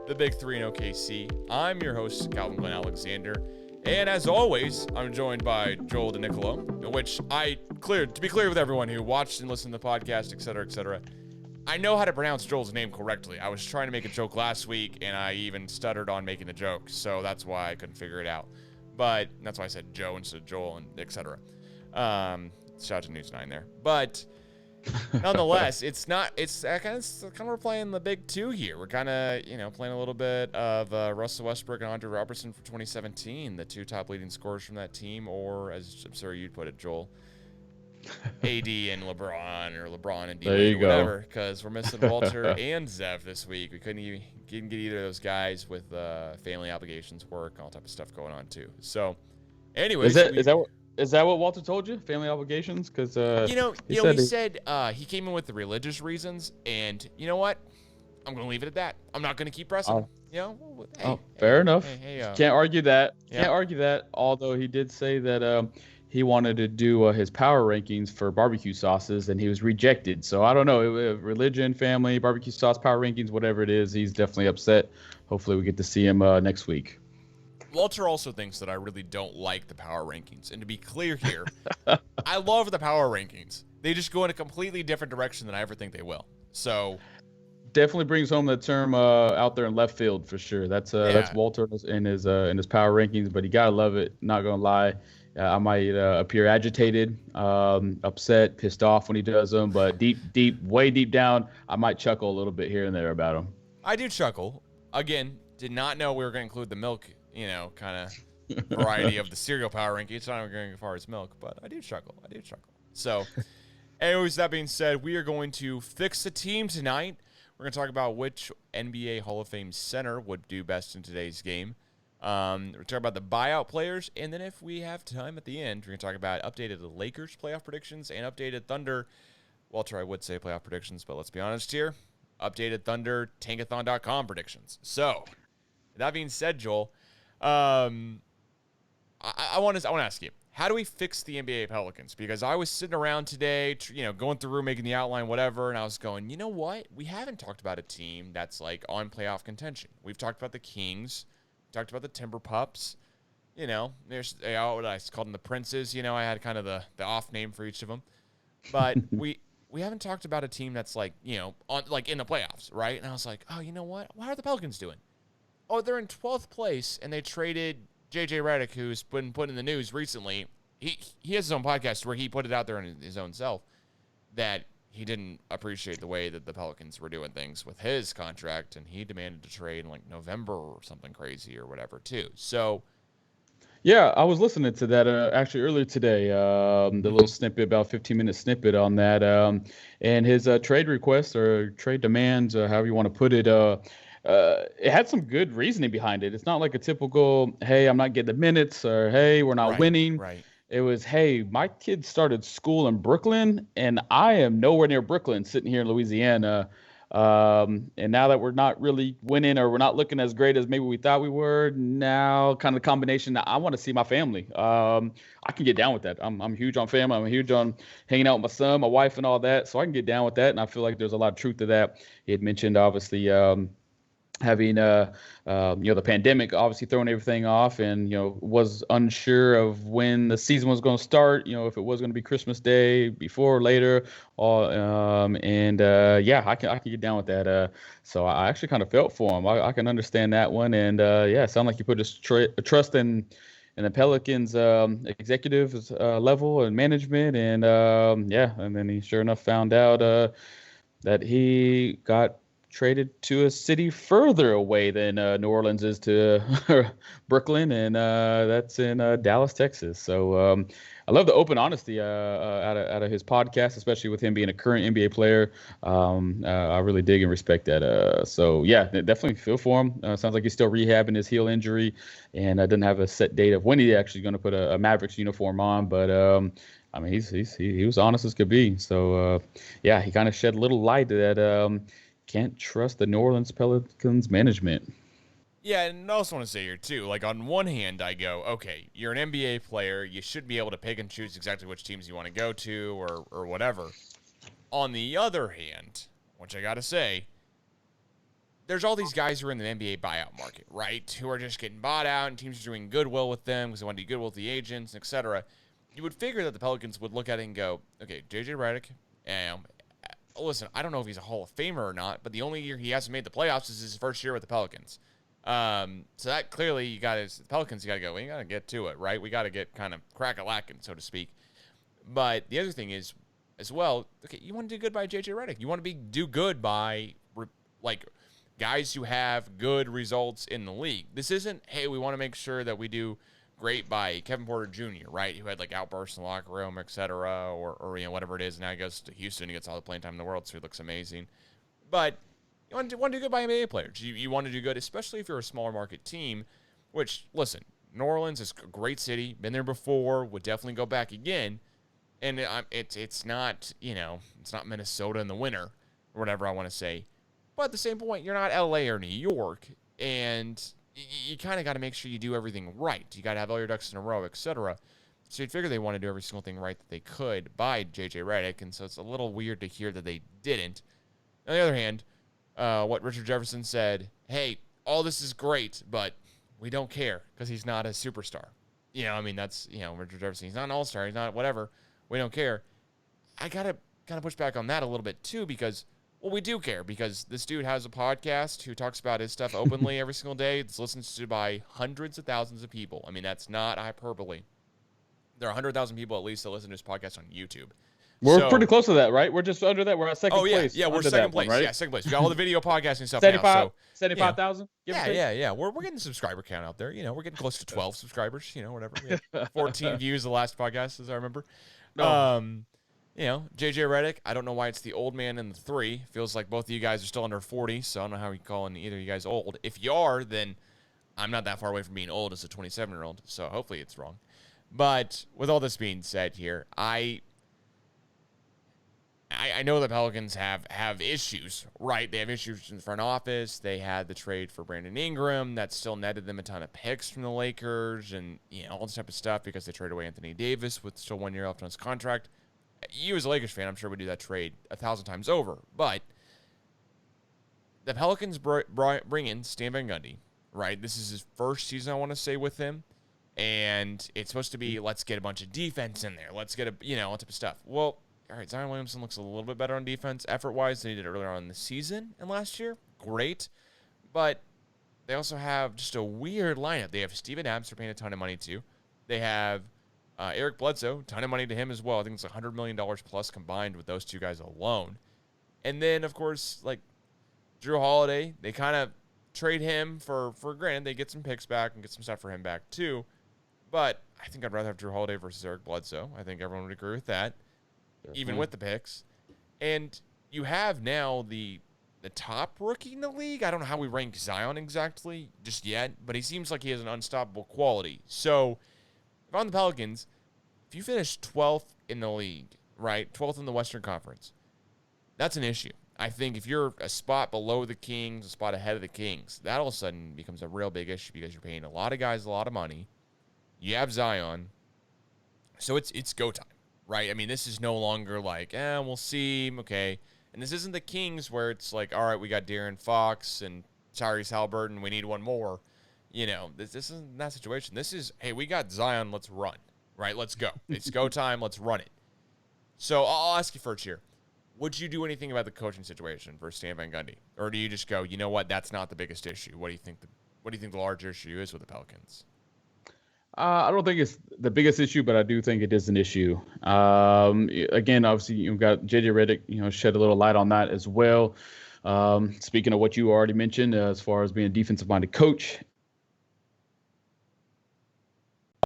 the Big Three in OKC. I'm your host, Calvin Glenn Alexander. And as always, I'm joined by Joel DeNicolo, which to be clear with everyone who watched and listened to the podcast, etc., I know how to pronounce Joel's name correctly. I was trying to make a joke last week, and I even stuttered on making the joke, so that's why I couldn't figure it out. But that's why I said Joe instead of Joel, and etc. Shout out to News 9 there. But nonetheless, it's kind of we're playing the big two here. We're kind of, playing a little bit of Russell Westbrook and Andre Robertson for 2017, the two top leading scorers from that team, or as I'm sure you'd put it, Joel, AD and LeBron, or LeBron and D-Wade, or whatever, because we're missing Walter and Zev this week. We couldn't get either of those guys with family obligations, work, all type of stuff going on too. So, anyways, is that what Walter told you? Family obligations? Because he said he came in with the religious reasons, and you know what? I'm going to leave it at that. I'm not going to keep pressing. Fair enough. Can't argue that. Yeah. Can't argue that. Although he did say that he wanted to do his power rankings for barbecue sauces, and he was rejected. So I don't know. Religion, family, barbecue sauce, power rankings, whatever it is, he's definitely upset. Hopefully we get to see him next week. Walter also thinks that I really don't like the power rankings. And to be clear here, I love the power rankings. They just go in a completely different direction than I ever think they will. So definitely brings home the term out there in left field for sure. That's Walter in his power rankings, but you gotta love it. Not gonna lie. I might appear agitated, upset, pissed off when he does them, but way deep down, I might chuckle a little bit here and there about him. I do chuckle. Again, did not know we were going to include the milk, kind of variety of the cereal power ranking. It's not even going as far as milk, but I do chuckle. So, anyways, that being said, we are going to fix the team tonight. We're going to talk about which NBA Hall of Fame center would do best in today's game. We're talking about the buyout players, and then if we have time at the end, we're going to talk about updated Lakers playoff predictions and updated Thunder. Walter, I would say playoff predictions, but let's be honest here. Updated Thunder Tankathon.com predictions. So, that being said, Joel, I want to ask you, how do we fix the NBA Pelicans? Because I was sitting around today, going through, making the outline, whatever, and I was going, you know what? We haven't talked about a team that's like on playoff contention. We've talked about the Kings. Talked about the Timber Pups, there's what I called them the Princes. I had kind of the off name for each of them, but we haven't talked about a team that's like on like in the playoffs, right? And I was like, oh, you know what? How are the Pelicans doing? Oh, they're in 12th place, and they traded JJ Redick, who's been put in the news recently. He has his own podcast where he put it out there in his own self that he didn't appreciate the way that the Pelicans were doing things with his contract, and he demanded to trade in like November or something crazy or whatever too. So, yeah, I was listening to that actually earlier today. The little snippet, about 15-minute snippet on that, and his trade request or trade demands, however you want to put it. It had some good reasoning behind it. It's not like a typical, hey, I'm not getting the minutes, or hey, we're not winning. Right. It was, hey, my kid started school in Brooklyn, and I am nowhere near Brooklyn, sitting here in Louisiana. And now that we're not really winning, or we're not looking as great as maybe we thought we were, now kind of the combination that I want to see my family. I can get down with that. I'm huge on family. I'm huge on hanging out with my son, my wife, and all that. So I can get down with that, and I feel like there's a lot of truth to that. He had mentioned, obviously, having the pandemic obviously throwing everything off, and was unsure of when the season was going to start, if it was going to be Christmas Day, before or later, I can get down with that. So I actually kind of felt for him. I can understand that one, and it sounded like you put his trust in the Pelicans executive level and management, and and then he sure enough found out that he got traded to a city further away than New Orleans is to Brooklyn, and that's in Dallas, Texas. So I love the open honesty out of his podcast, especially with him being a current NBA player. I really dig and respect that. So yeah, definitely feel for him. Sounds like he's still rehabbing his heel injury, and doesn't have a set date of when he's actually going to put a Mavericks uniform on. But he was honest as could be. So he kind of shed a little light that can't trust the New Orleans Pelicans management. Yeah, and I also want to say here, too, like, on one hand, I go, okay, you're an NBA player. You should be able to pick and choose exactly which teams you want to go to or whatever. On the other hand, which I got to say, there's all these guys who are in the NBA buyout market, right? Who are just getting bought out, and teams are doing goodwill with them because they want to do goodwill with the agents, etc. You would figure that the Pelicans would look at it and go, okay, JJ Redick, listen, I don't know if he's a Hall of Famer or not, but the only year he hasn't made the playoffs is his first year with the Pelicans. So that clearly the Pelicans, you got to go, we got to get to it, right? We got to get kind of crack-a-lackin', so to speak. But the other thing is, as well, okay, you want to do good by JJ Redick. You want to do good by, guys who have good results in the league. This isn't, hey, we want to make sure that we do great by Kevin Porter Jr., right, who had outbursts in the locker room, etc., or whatever it is. Now he goes to Houston, he gets all the playing time in the world, so he looks amazing. But you want to do good by NBA players. You want to do good, especially if you're a smaller market team, which, listen, New Orleans is a great city, been there before, would definitely go back again, and it's not, it's not Minnesota in the winter, or whatever I want to say. But at the same point, you're not LA or New York, and you kind of got to make sure you do everything right. You got to have all your ducks in a row, etc. So you'd figure they want to do every single thing right that they could by JJ Redick, and so it's a little weird to hear that they didn't. On the other hand, what Richard Jefferson said, hey, all this is great, but we don't care because he's not a superstar. That's, Richard Jefferson. He's not an all-star. He's not whatever. We don't care. I got to kind of push back on that a little bit, too, because well, we do care because this dude has a podcast who talks about his stuff openly every single day. It's listened to by hundreds of thousands of people. That's not hyperbole. There are 100,000 people at least that listen to his podcast on YouTube. We're pretty close to that, right? We're just under that. We're at second place. Yeah, we're second place. Right? Yeah, second place. We got all the video podcasting stuff 75,000? Yeah. We're getting the subscriber count out there. We're getting close to 12 subscribers, whatever. We had 14 views the last podcast, as I remember. No. JJ Redick, I don't know why it's the old man in the 3. Feels like both of you guys are still under 40, so I don't know how you're calling either of you guys old. If you are, then I'm not that far away from being old as a 27-year-old, so hopefully it's wrong. But with all this being said here, I know the Pelicans have issues, right? They have issues in the front office. They had the trade for Brandon Ingram. That still netted them a ton of picks from the Lakers and, all this type of stuff because they traded away Anthony Davis with still 1 year left on his contract. You as a Lakers fan, I'm sure would do that trade 1,000 times over. But the Pelicans bring in Stan Van Gundy, right? This is his first season, I want to say, with him. And it's supposed to be, let's get a bunch of defense in there. Let's get all type of stuff. Well, all right, Zion Williamson looks a little bit better on defense effort-wise than he did earlier on in the season and last year. Great. But they also have just a weird lineup. They have Steven Adams they're paying a ton of money to. They have Eric Bledsoe, ton of money to him as well. I think it's $100 million plus combined with those two guys alone. And then, of course, Drew Holiday, they kind of trade him for granted. They get some picks back and get some stuff for him back too. But I think I'd rather have Drew Holiday versus Eric Bledsoe. I think everyone would agree with that, even with the picks. And you have now the top rookie in the league. I don't know how we rank Zion exactly just yet, but he seems like he has an unstoppable quality. So if I'm the Pelicans, if you finish 12th in the league, right, 12th in the Western Conference, that's an issue. I think if you're a spot below the Kings, a spot ahead of the Kings, that all of a sudden becomes a real big issue because you're paying a lot of guys a lot of money. You have Zion. So it's go time, right? This is no longer we'll see, okay. And this isn't the Kings where it's all right, we got De'Aaron Fox and Tyrese Halliburton, we need one more. This isn't that situation. This is, hey, we got Zion, let's run, right? Let's go. It's go time, let's run it. So I'll ask you first here. Would you do anything about the coaching situation for Stan Van Gundy? Or do you just go, you know what, that's not the biggest issue? What do you think the larger issue is with the Pelicans? I don't think it's the biggest issue, but I do think it is an issue. Again, obviously, you've got JJ Redick, shed a little light on that as well. Speaking of what you already mentioned, as far as being a defensive-minded coach,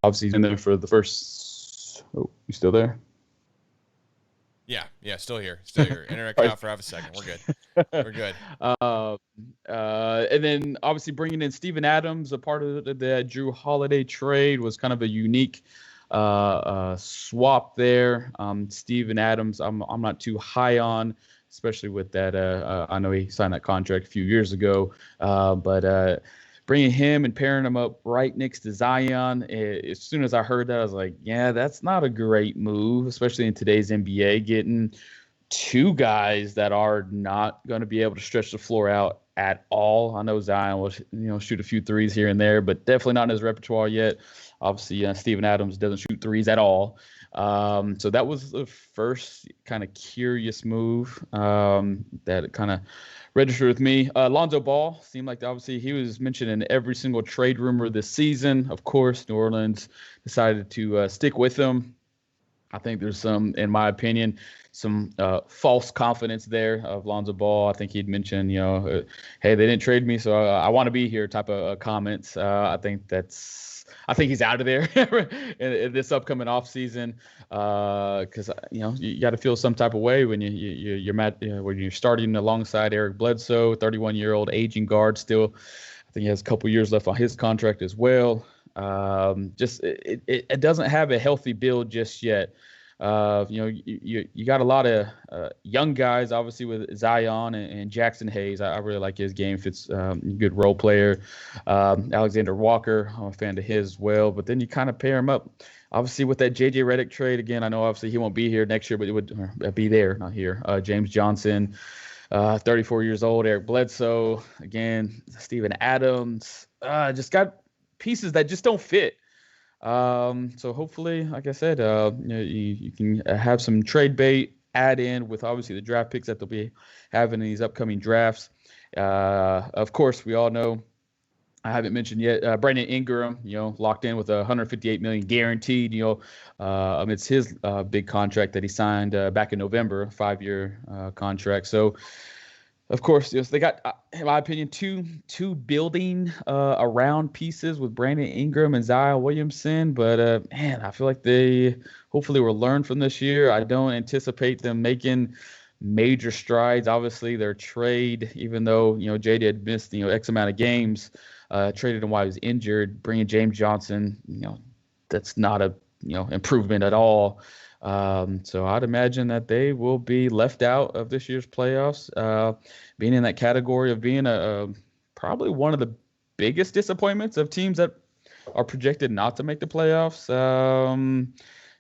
obviously he's in there for the first. Oh, you still there? Yeah, still here. Internet cut out for half a second. We're good. And then obviously bringing in Steven Adams, a part of the Drew Holiday trade, was kind of a unique swap there. Steven Adams, I'm not too high on, especially with that. I know he signed that contract a few years ago, but bringing him and pairing him up right next to Zion, as soon as I heard that, I was like, yeah, that's not a great move, especially in today's NBA, getting two guys that are not going to be able to stretch the floor out at all. I know Zion will shoot a few threes here and there, but definitely not in his repertoire yet. Obviously, Steven Adams doesn't shoot threes at all. So that was the first kind of curious move that kind of registered with me. Lonzo Ball seemed like obviously he was mentioned in every single trade rumor this season. Of course, New Orleans decided to stick with him. I think there's some, in my opinion, some false confidence there of Lonzo Ball. I think he'd mentioned, hey, they didn't trade me, so I want to be here type of comments. I think he's out of there in this upcoming offseason because you got to feel some type of way when when you're starting alongside Eric Bledsoe, 31-year-old aging guard still. I think he has a couple years left on his contract as well. It doesn't have a healthy build just yet. You got a lot of young guys, obviously with Zion and Jackson Hayes. I really like his game. Fits good role player. Alexander Walker, I'm a fan of his as well. But then you kind of pair him up, obviously with that JJ Redick trade. Again, I know obviously he won't be here next year, but it would be there, not here. James Johnson, 34 years old. Eric Bledsoe, again, Steven Adams. Just got pieces that just don't fit. So hopefully, like I said, you can have some trade bait, add in with obviously the draft picks that they'll be having in these upcoming drafts. Of course, we all know, I haven't mentioned yet, Brandon Ingram, locked in with $158 million guaranteed, amidst his big contract that he signed back in November, 5-year contract. So, of course, they got, in my opinion, two building around pieces with Brandon Ingram and Zion Williamson. But, man, I feel like they hopefully will learn from this year. I don't anticipate them making major strides. Obviously, their trade, even though, JD had missed, X amount of games, traded him while he was injured, bringing James Johnson, that's not a, improvement at all. So I'd imagine that they will be left out of this year's playoffs, being in that category of being probably one of the biggest disappointments of teams that are projected not to make the playoffs.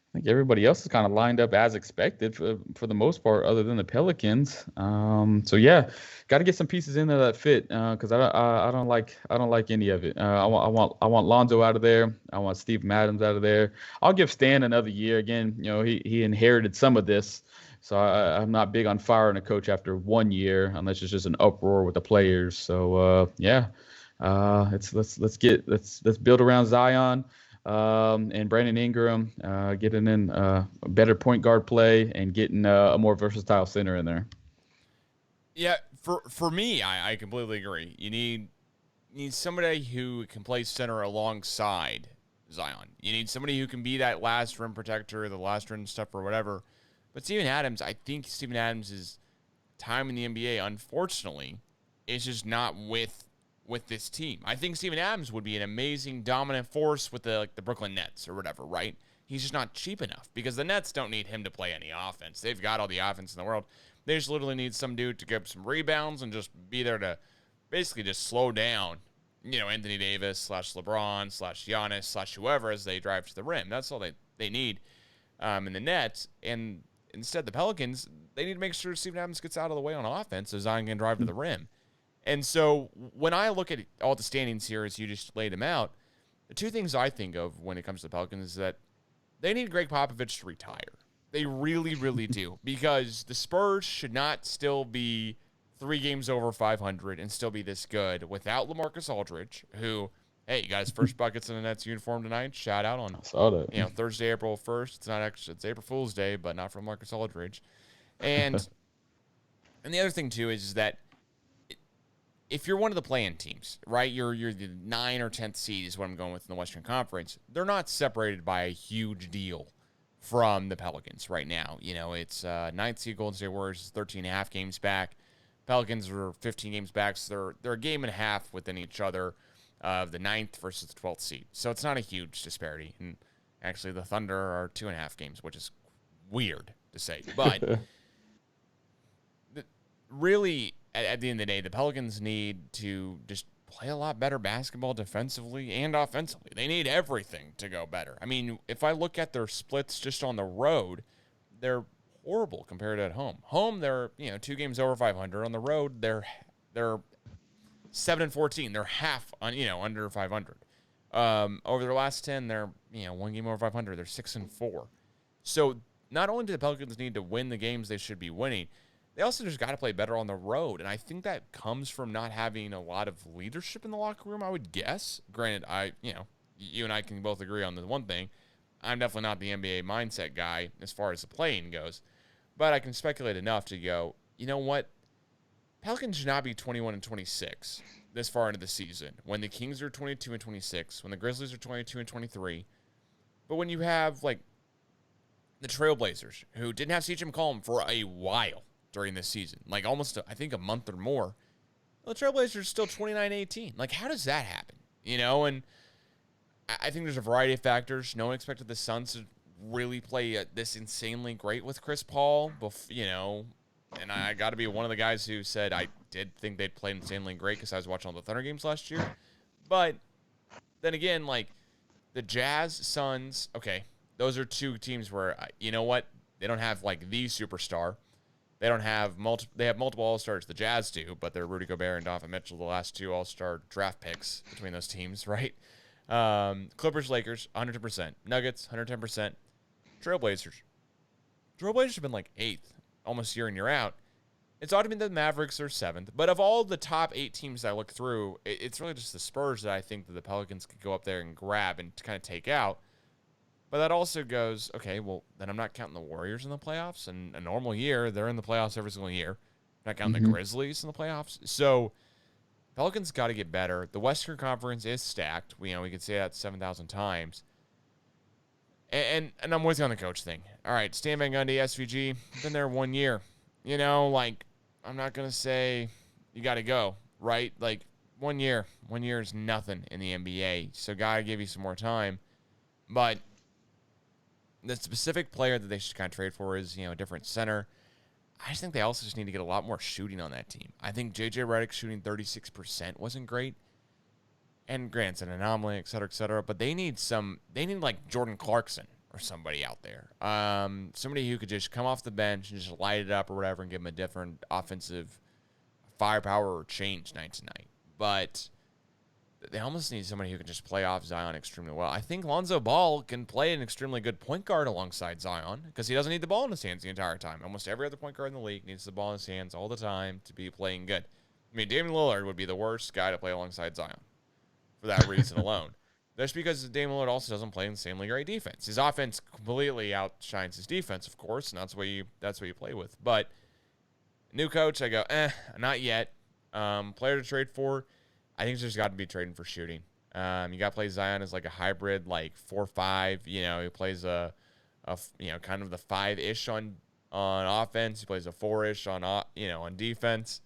I think everybody else is kind of lined up as expected for the most part, other than the Pelicans. So yeah, got to get some pieces in there that fit because I don't like any of it. I want Lonzo out of there. I want Steve Adams out of there. I'll give Stan another year. Again, he inherited some of this, so I'm not big on firing a coach after 1 year unless it's just an uproar with the players. So yeah, let's build around Zion. And Brandon Ingram, getting in a better point guard play and getting a more versatile center in there. Yeah, for me, I completely agree. You need somebody who can play center alongside Zion. You need somebody who can be that last rim protector, the last rim stuff or whatever. But Steven Adams, I think Steven Adams' time in the NBA, unfortunately, is just not with this team. I think Steven Adams would be an amazing dominant force with the Brooklyn Nets or whatever, right? He's just not cheap enough because the Nets don't need him to play any offense. They've got all the offense in the world. They just literally need some dude to get some rebounds and just be there to basically just slow down, Anthony Davis / LeBron / Giannis / whoever as they drive to the rim. That's all they need in the Nets. And instead, the Pelicans, they need to make sure Steven Adams gets out of the way on offense so Zion can drive to the rim. And so when I look at all the standings here as you just laid them out, the two things I think of when it comes to the Pelicans is that they need Greg Popovich to retire. They really, really do. Because the Spurs should not still be 3 games over 500 and still be this good without LaMarcus Aldridge, who, hey, you got his first buckets in the Nets uniform tonight. Shout out on Thursday, April 1st. It's April Fool's Day, but not from LaMarcus Aldridge. And the other thing too is that if you're one of the play-in teams, right, you're the 9 or 10th seed is what I'm going with in the Western Conference. They're not separated by a huge deal from the Pelicans right now. It's 9th seed Golden State Warriors is 13.5 games back. Pelicans are 15 games back, so they're a game and a half within each other of the 9th versus the 12th seed. So it's not a huge disparity. And actually, the Thunder are 2.5 games, which is weird to say. But really, at the end of the day, the Pelicans need to just play a lot better basketball defensively and offensively. They need everything to go better. I mean, if I look at their splits just on the road, they're horrible compared to at home. Home, they're 2 games over 500. On the road, they're 7-14. They're half on, under 500. Over their last 10, they're, one game over 500. They're 6-4. So not only do the Pelicans need to win the games they should be winning, they also just got to play better on the road. And I think that comes from not having a lot of leadership in the locker room, I would guess. Granted, you and I can both agree on the one thing. I'm definitely not the NBA mindset guy as far as the playing goes. But I can speculate enough to go, you know what? Pelicans should not be 21-26 this far into the season. When the Kings are 22-26, when the Grizzlies are 22-23. But when you have, like, the Trailblazers, who didn't have CJ McCollum for a while during this season, like almost, I think, a month or more, well, the Trailblazers are still 29-18. Like, how does that happen? And I think there's a variety of factors. No one expected the Suns to really play this insanely great with Chris Paul, and I got to be one of the guys who said I did think they'd play insanely great because I was watching all the Thunder games last year. But then again, like, the Jazz, Suns, okay, those are two teams where, you know what? They don't have, like, the superstar. They don't have they have multiple All-Stars. The Jazz do, but they're Rudy Gobert and Donovan Mitchell, the last two All-Star draft picks between those teams, right? Clippers, Lakers, 110%. Nuggets, 110%. Trailblazers have been like 8th, almost year in, year out. It's odd to me that the Mavericks are 7th. But of all the top 8 teams that I look through, it's really just the Spurs that I think that the Pelicans could go up there and grab and kind of take out. But that also goes, okay, well, then I'm not counting the Warriors in the playoffs. In a normal year, they're in the playoffs every single year. I'm not counting the Grizzlies in the playoffs. So Pelicans got to get better. The Western Conference is stacked. We can say that 7,000 times. And I'm with you on the coach thing. All right, Stan Van Gundy, SVG, been there 1 year. I'm not going to say you got to go, right? Like, 1 year. 1 year is nothing in the NBA. So got to give you some more time. But the specific player that they should kind of trade for is, a different center. I just think they also just need to get a lot more shooting on that team. I think J.J. Redick shooting 36% wasn't great. And granted, it's an anomaly, et cetera, but they need like Jordan Clarkson or somebody out there. Somebody who could just come off the bench and just light it up or whatever and give them a different offensive firepower or change night to night. But they almost need somebody who can just play off Zion extremely well. I think Lonzo Ball can play an extremely good point guard alongside Zion because he doesn't need the ball in his hands the entire time. Almost every other point guard in the league needs the ball in his hands all the time to be playing good. I mean, Damian Lillard would be the worst guy to play alongside Zion for that reason alone. That's because Damian Lillard also doesn't play insanely great defense. His offense completely outshines his defense, of course, and that's what you play with. But new coach, I go, not yet. Player to trade for, I think there's got to be trading for shooting. You got to play Zion as like a hybrid, like 4-5. He plays a kind of the 5-ish on offense. He plays a 4-ish on defense.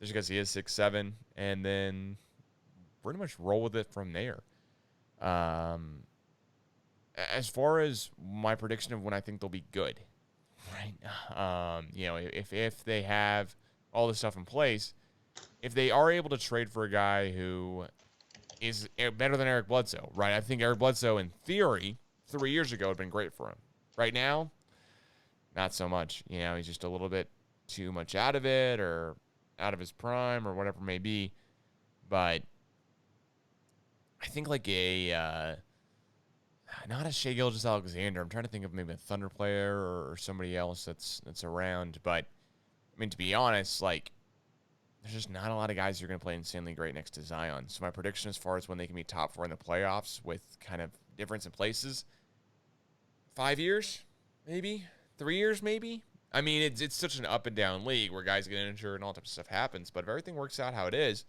Just because he is 6'7", and then pretty much roll with it from there. As far as my prediction of when I think they'll be good, right? If they have all this stuff in place. If they are able to trade for a guy who is better than Eric Bledsoe, right? I think Eric Bledsoe, in theory, 3 years ago would have been great for him. Right now, not so much. He's just a little bit too much out of it or out of his prime or whatever it may be. But I think like not a Shai Gilgeous-Alexander. I'm trying to think of maybe a Thunder player or somebody else that's around. But, I mean, to be honest, like, there's just not a lot of guys who are going to play insanely great next to Zion. So my prediction as far as when they can be top 4 in the playoffs with kind of difference in places, 5 years, maybe 3 years, maybe. I mean, it's such an up and down league where guys get injured and all types of stuff happens. But if everything works out how it is,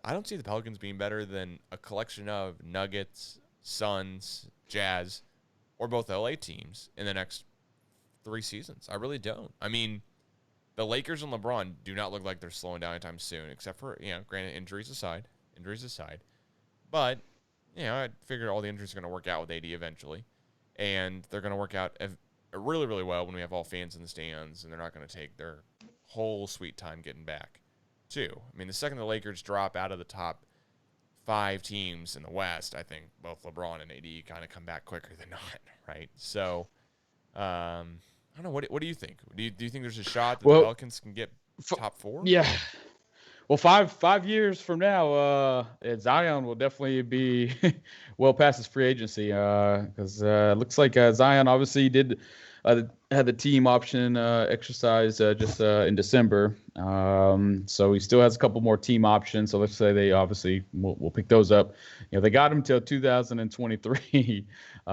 I don't see the Pelicans being better than a collection of Nuggets, Suns, Jazz, or both LA teams in the next 3 seasons. I really don't. I mean, the Lakers and LeBron do not look like they're slowing down anytime soon, except for, granted, injuries aside. But, I figured all the injuries are going to work out with AD eventually. And they're going to work out really, really well when we have all fans in the stands, and they're not going to take their whole sweet time getting back, too. I mean, the second the Lakers drop out of the top 5 teams in the West, I think both LeBron and AD kind of come back quicker than not, right? So, I don't know. What do you think? Do you think there's a shot that the Pelicans can get top 4? Yeah. Well, five years from now, Zion will definitely be well past his free agency. Because it looks like Zion obviously did had the team option exercise just in December. So he still has a couple more team options. So let's say they obviously will pick those up. They got him till 2023,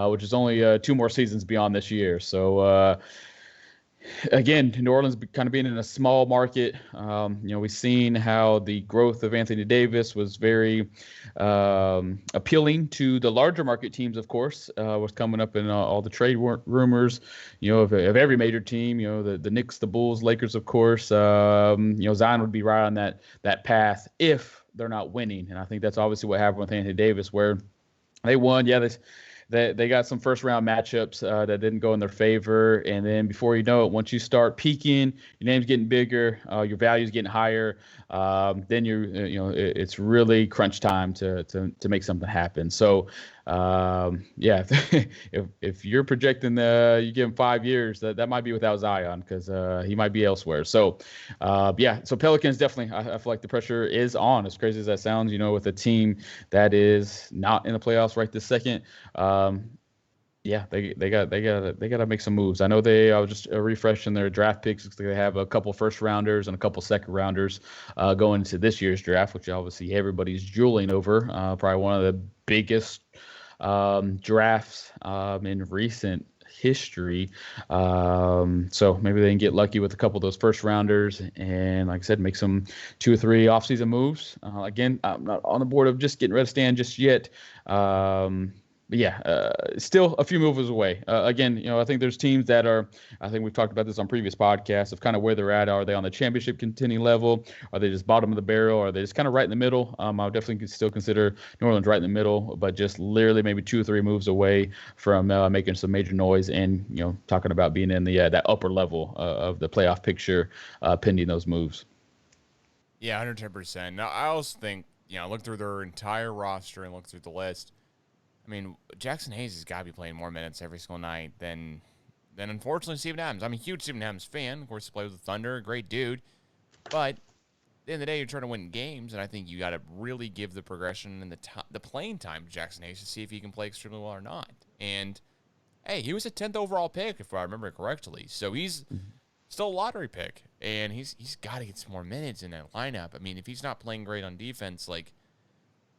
which is only 2 more seasons beyond this year. So. Again, New Orleans kind of being in a small market, we've seen how the growth of Anthony Davis was very appealing to the larger market teams, of course, was coming up in all the trade rumors, of every major team, the Knicks, the Bulls, Lakers, of course. Zion would be right on that path if they're not winning. And I think that's obviously what happened with Anthony Davis, where they won. Yeah, they got some first round matchups that didn't go in their favor, and then before you know it, once you start peaking, your name's getting bigger, your value's getting higher. Then it's really crunch time to make something happen. So yeah, if you're projecting you give him 5 years, that might be without Zion because he might be elsewhere. So yeah, so Pelicans definitely, I feel like the pressure is on. As crazy as that sounds, with a team that is not in the playoffs right this second. Yeah, they got to make some moves. I know I was just refreshing their draft picks. They have a couple first rounders and a couple second rounders going into this year's draft, which obviously everybody's drooling over. Probably one of the biggest drafts in recent history. So maybe they can get lucky with a couple of those first rounders and, like I said, make some 2 or 3 offseason moves. Again, I'm not on the board of just getting rid of Stan just yet. But yeah, still a few moves away. Again, I think there's teams that I think we've talked about this on previous podcasts of kind of where they're at. Are they on the championship contending level? Are they just bottom of the barrel? Are they just kind of right in the middle? I would definitely still consider New Orleans right in the middle, but just literally maybe 2 or 3 moves away from making some major noise and, talking about being in the that upper level of the playoff picture pending those moves. Yeah, 110%. Now, I also think, look through their entire roster and look through the list. I mean, Jackson Hayes has got to be playing more minutes every single night than unfortunately Steven Adams. I'm a huge Steven Adams fan. Of course, he played with the Thunder, great dude. But at the end of the day, you're trying to win games, and I think you got to really give the progression and the playing time to Jackson Hayes to see if he can play extremely well or not. And hey, he was a 10th overall pick, if I remember correctly. So he's still a lottery pick, and he's got to get some more minutes in that lineup. I mean, if he's not playing great on defense,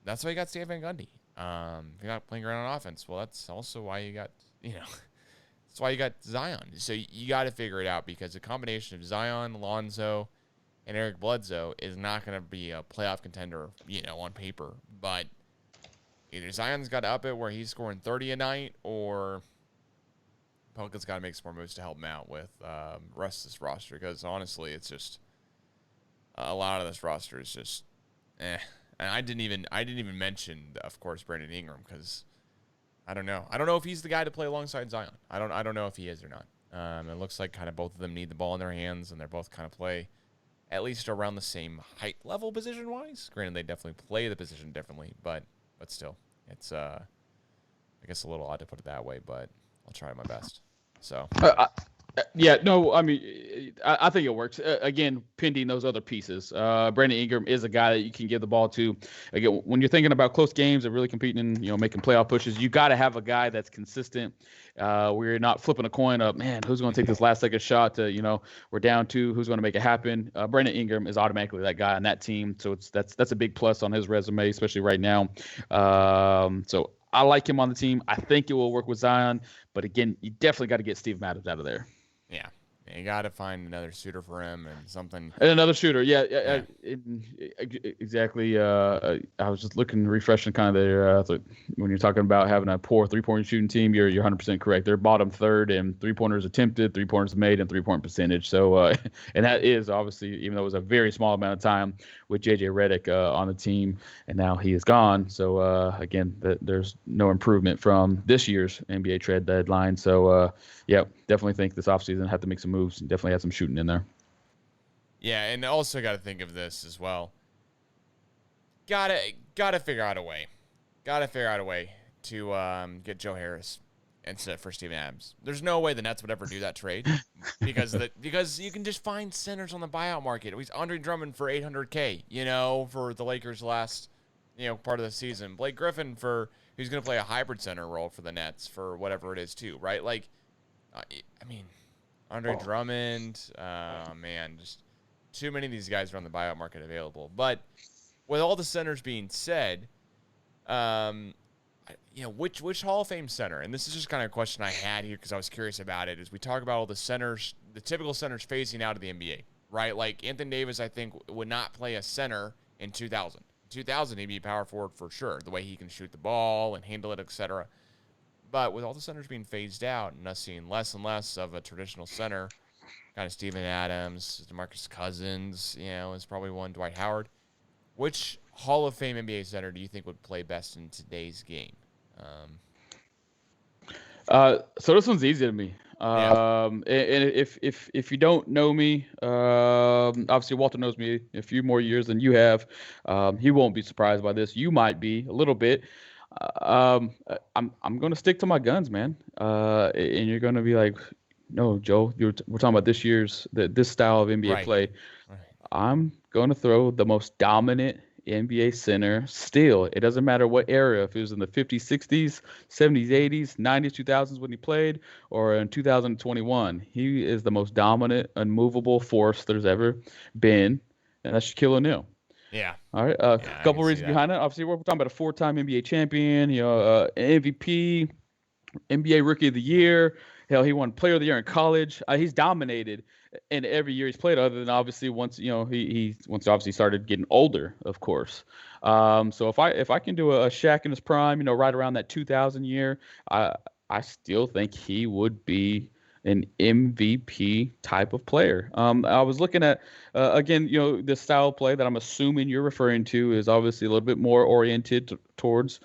that's why you got Stan Van Gundy. If you're not playing great on offense, well, that's also why you got, that's why you got Zion. So you got to figure it out because a combination of Zion, Lonzo, and Eric Bledsoe is not going to be a playoff contender, on paper. But either Zion's got to up it where he's scoring 30 a night, or Pelicans got to make some more moves to help him out with rest of this roster. Because honestly, it's just a lot of this roster is just And I didn't even mention, of course, Brandon Ingram because I don't know. I don't know if he's the guy to play alongside Zion. I don't know if he is or not. It looks like kind of both of them need the ball in their hands, and they're both kind of play at least around the same height level position wise. Granted, they definitely play the position differently, but still, it's I guess a little odd to put it that way, but I'll try my best. So. Yeah, no, I mean, I think it works. Again, pending those other pieces. Brandon Ingram is a guy that you can give the ball to. Again, when you're thinking about close games and really competing and, making playoff pushes, you got to have a guy that's consistent where you're not flipping a coin up, man, who's going to take this last second shot to, we're down 2, who's going to make it happen? Brandon Ingram is automatically that guy on that team. So that's a big plus on his resume, especially right now. So I like him on the team. I think it will work with Zion. But again, you definitely got to get Steve Adams out of there. Yeah, you got to find another shooter for him and something. And another shooter, yeah. Exactly. I was just refreshing kind of there. When you're talking about having a poor 3-point shooting team, you're 100% correct. They're bottom third in 3-pointers attempted, 3-pointers made, and 3-point percentage. So, and that is obviously, even though it was a very small amount of time with JJ Redick on the team, and now he is gone. So, again, there's no improvement from this year's NBA trade deadline. So, yeah, definitely think this offseason have to make some moves and definitely have some shooting in there. Yeah, and also got to think of this as well. Gotta figure out a way. Gotta figure out a way to get Joe Harris instead for Steven Adams. There's no way the Nets would ever do that trade because you can just find centers on the buyout market. It was Andre Drummond for $800K, for the Lakers last, part of the season. Blake Griffin for who's going to play a hybrid center role for the Nets for whatever it is too, right? Like, Andre Drummond, man, just too many of these guys are on the buyout market available. But with all the centers being said, which Hall of Fame center, and this is just kind of a question I had here because I was curious about it, is we talk about all the centers, the typical centers phasing out of the NBA, right? Like Anthony Davis, I think, would not play a center in 2000. In 2000, he'd be power forward for sure, the way he can shoot the ball and handle it, etc. But with all the centers being phased out and us seeing less and less of a traditional center, kind of Steven Adams, DeMarcus Cousins, is probably one, Dwight Howard. Which Hall of Fame NBA center do you think would play best in today's game? So this one's easy to me. And if you don't know me, obviously Walter knows me a few more years than you have. He won't be surprised by this. You might be a little bit. I'm going to stick to my guns, man. And you're going to be like, no, Joe, we're talking about this style of NBA play. Right. I'm going to throw the most dominant NBA center still. It doesn't matter what era, if it was in the 50s, 60s, 70s, 80s, 90s, 2000s when he played, or in 2021. He is the most dominant, unmovable force there's ever been, and that's Shaquille O'Neal. Yeah. All right. A couple reasons behind it. Obviously, we're talking about a 4-time NBA champion, MVP, NBA Rookie of the Year. Hell, he won Player of the Year in college. He's dominated in every year he's played, other than obviously once he obviously started getting older, of course. So if I can do a Shaq in his prime, right around that 2000 year, I still think he would be an MVP type of player. I was looking at, again, the style of play that I'm assuming you're referring to is obviously a little bit more oriented towards,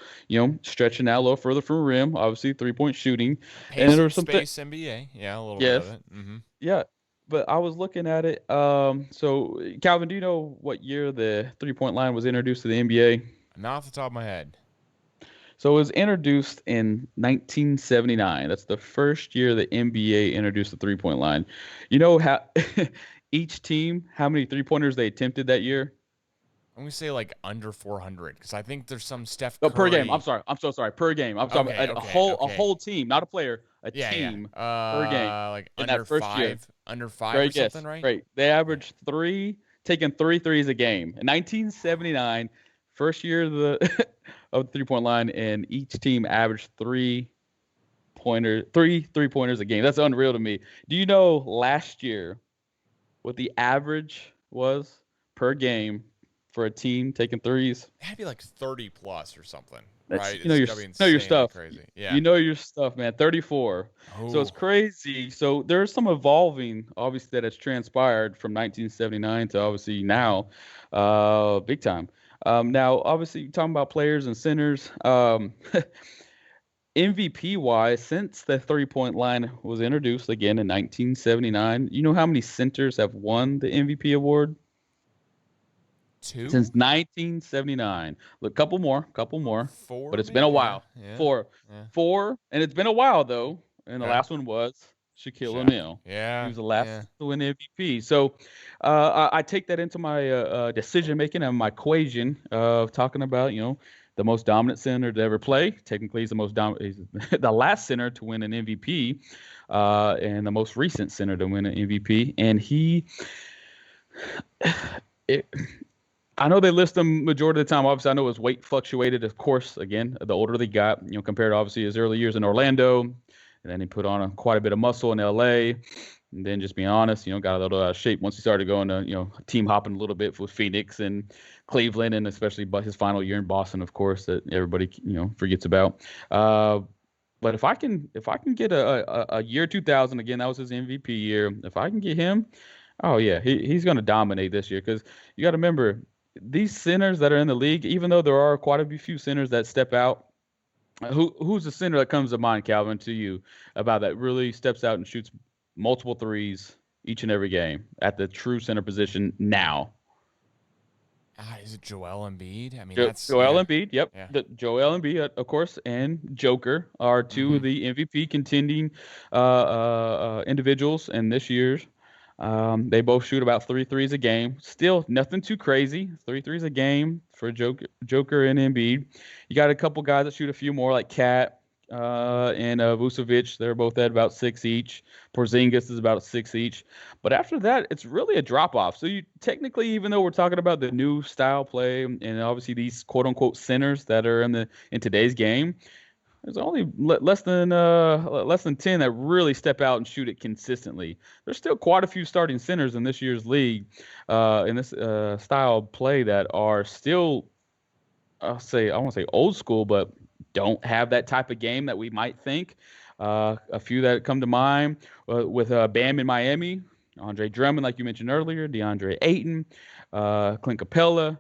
stretching out a little further from the rim, obviously 3-point shooting. And there was some space NBA. Yeah, a little bit of it. Mm-hmm. Yeah. But I was looking at it. So, Calvin, do you know what year the 3-point line was introduced to the NBA? Not off the top of my head. So it was introduced in 1979. That's the first year the NBA introduced the 3-point line. You know how each team, how many 3-pointers they attempted that year? I'm going to say like under 400 because I think there's some Steph Curry. Per game. I'm sorry. I'm so sorry. Per game. I'm talking about a whole team, not a player, team per game. Like in under that first 5, year. under 5 Great or guess. Something, right? Right. They averaged taking 3 threes a game. In 1979, first year of the 3-point line, and each team averaged 3 3-pointers a game. That's unreal to me. Do you know last year what the average was per game for a team taking threes? It had to be like 30 plus or something, right? You know your stuff. Crazy. Yeah. You know your stuff, man. 34. Ooh. So it's crazy. So there's some evolving, obviously, that has transpired from 1979 to obviously now, big time. Now, obviously, talking about players and centers, MVP-wise, since the 3-point line was introduced again in 1979, you know how many centers have won the MVP award? 2? Since 1979. Look, couple more. 4, but it's been a while. Yeah. 4. Yeah. 4, and it's been a while, though. And the last one was Shaquille O'Neal. Yeah. He was the last to win MVP. So I take that into my decision-making and my equation of talking about, the most dominant center to ever play. Technically, he's the most dominant. He's the last center to win an MVP and the most recent center to win an MVP. And I know they list him majority of the time. Obviously, I know his weight fluctuated, of course, again, the older they got, compared to obviously his early years in Orlando. And then he put on quite a bit of muscle in LA. And then just being honest, got a little out of shape once he started going to, team hopping a little bit with Phoenix and Cleveland, and especially his final year in Boston, of course, that everybody, forgets about. But if I can get a year 2000, again, that was his MVP year. If I can get him, oh yeah, he's going to dominate this year, because you got to remember, these centers that are in the league, even though there are quite a few centers that step out, who's the center that comes to mind, Calvin, to you about that really steps out and shoots multiple threes each and every game at the true center position now? Is it Joel Embiid? I mean, that's Joel Embiid, yep. yeah. Joel Embiid, of course, and Joker are two Mm-hmm. of the MVP contending individuals in this year's. They both shoot about three threes a game. Still nothing too crazy. Three threes a game for Joker and Embiid. You got a couple guys that shoot a few more, like Cat and Vucevic. They're both at about six each. Porzingis is about six each. But after that, it's really a drop off. So you technically, even though we're talking about the new style play and obviously these quote unquote centers that are in today's game, there's only less than 10 that really step out and shoot it consistently. There's still quite a few starting centers in this year's league, in this style of play that are still, I won't say old school, but don't have that type of game that we might think. A few that come to mind with Bam in Miami, Andre Drummond, like you mentioned earlier, DeAndre Ayton, Clint Capella,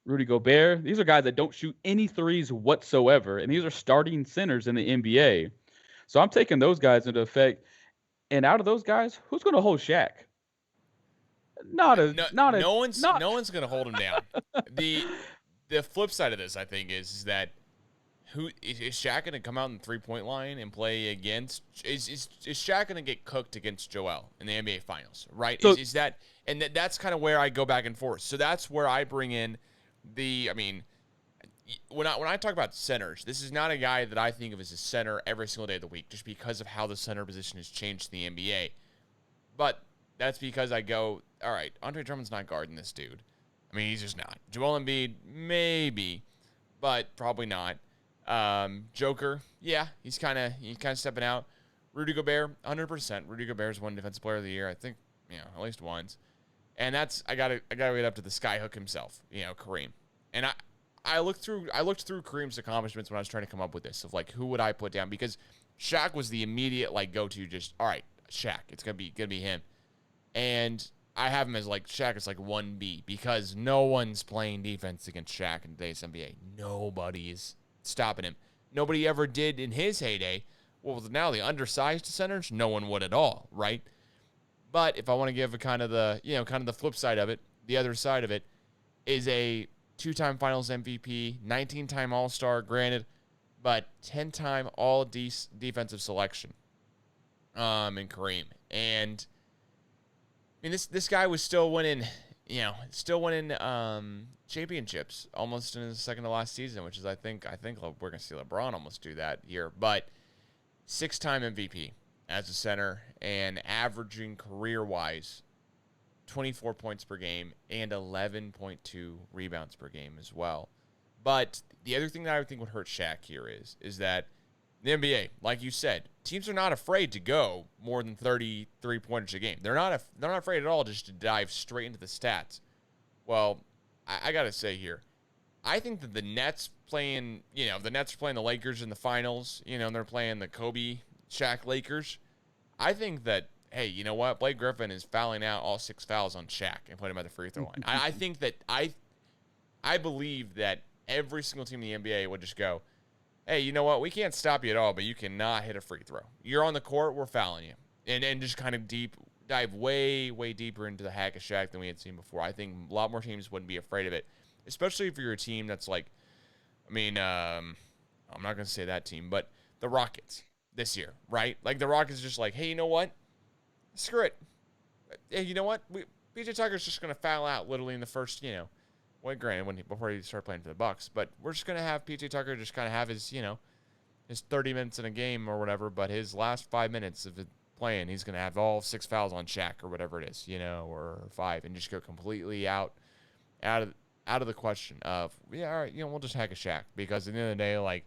Rudy Gobert. These are guys that don't shoot any threes whatsoever, and these are starting centers in the NBA. So I'm taking those guys into effect. And out of those guys, who's going to hold Shaq? No, Not. no one's gonna hold him down. The the flip side of this, I think, is that is Shaq gonna come out in the 3-point line and play against? Is Shaq gonna get cooked against Joel in the NBA Finals? Right? So Is that and that's kind of where I go back and forth. So that's where I bring in I mean, when I talk about centers, this is not a guy that I think of as a center every single day of the week, just because of how the center position has changed in the NBA. But that's because I go, all right, Andre Drummond's not guarding this dude. I mean, he's just not. Joel Embiid, maybe, but probably not. Joker, yeah, he's kind of stepping out. Rudy Gobert, 100%. Rudy Gobert's won Defensive Player of the Year, I think, at least once. And that's I gotta wait up to the skyhook himself, Kareem. And I looked through Kareem's accomplishments when I was trying to come up with this of like who would I put down, because Shaq was the immediate like go to, just all right, Shaq, it's gonna be him. And I have him as like Shaq is like 1B because no one's playing defense against Shaq in today's NBA. Nobody is stopping him. Nobody ever did in his heyday. Well, now the undersized centers, no one would at all, right? But if I want to give a kind of the flip side of it, the other side of it is a 2-time Finals MVP, 19-time All-Star, granted, but 10-time All-Defensive Selection, in Kareem. And I mean, this guy was still winning championships almost in his second to last season, which is I think we're gonna see LeBron almost do that here. But 6-time MVP as a center and averaging career-wise 24 points per game and 11.2 rebounds per game as well. But the other thing that I would think would hurt Shaq here is that the NBA, like you said, teams are not afraid to go more than 33 pointers a game. They're not afraid at all just to dive straight into the stats. Well, I got to say here, I think that the Nets playing, the Nets are playing the Lakers in the finals, and they're playing the Kobe Shaq Lakers. I think that, hey, you know what? Blake Griffin is fouling out all 6 fouls on Shaq and putting him at the free throw line. I think that I believe that every single team in the NBA would just go, hey, you know what? We can't stop you at all, but you cannot hit a free throw. You're on the court, we're fouling you. And just kind of dive way, way deeper into the hack of Shaq than we had seen before. I think a lot more teams wouldn't be afraid of it, especially if you're a team that's like, I'm not going to say that team, but the Rockets this year, right? Like the Rockets are just like, hey, you know what? Screw it. Hey, you know what? PJ Tucker's just going to foul out literally in the first, granted, before he started playing for the Bucks, but we're just going to have PJ Tucker just kind of have his, his 30 minutes in a game or whatever, but his last 5 minutes of it playing, he's going to have all 6 fouls on Shaq or whatever it is, or 5, and just go completely out of the question of, yeah, all right, we'll just hack a Shaq, because at the end of the day, like,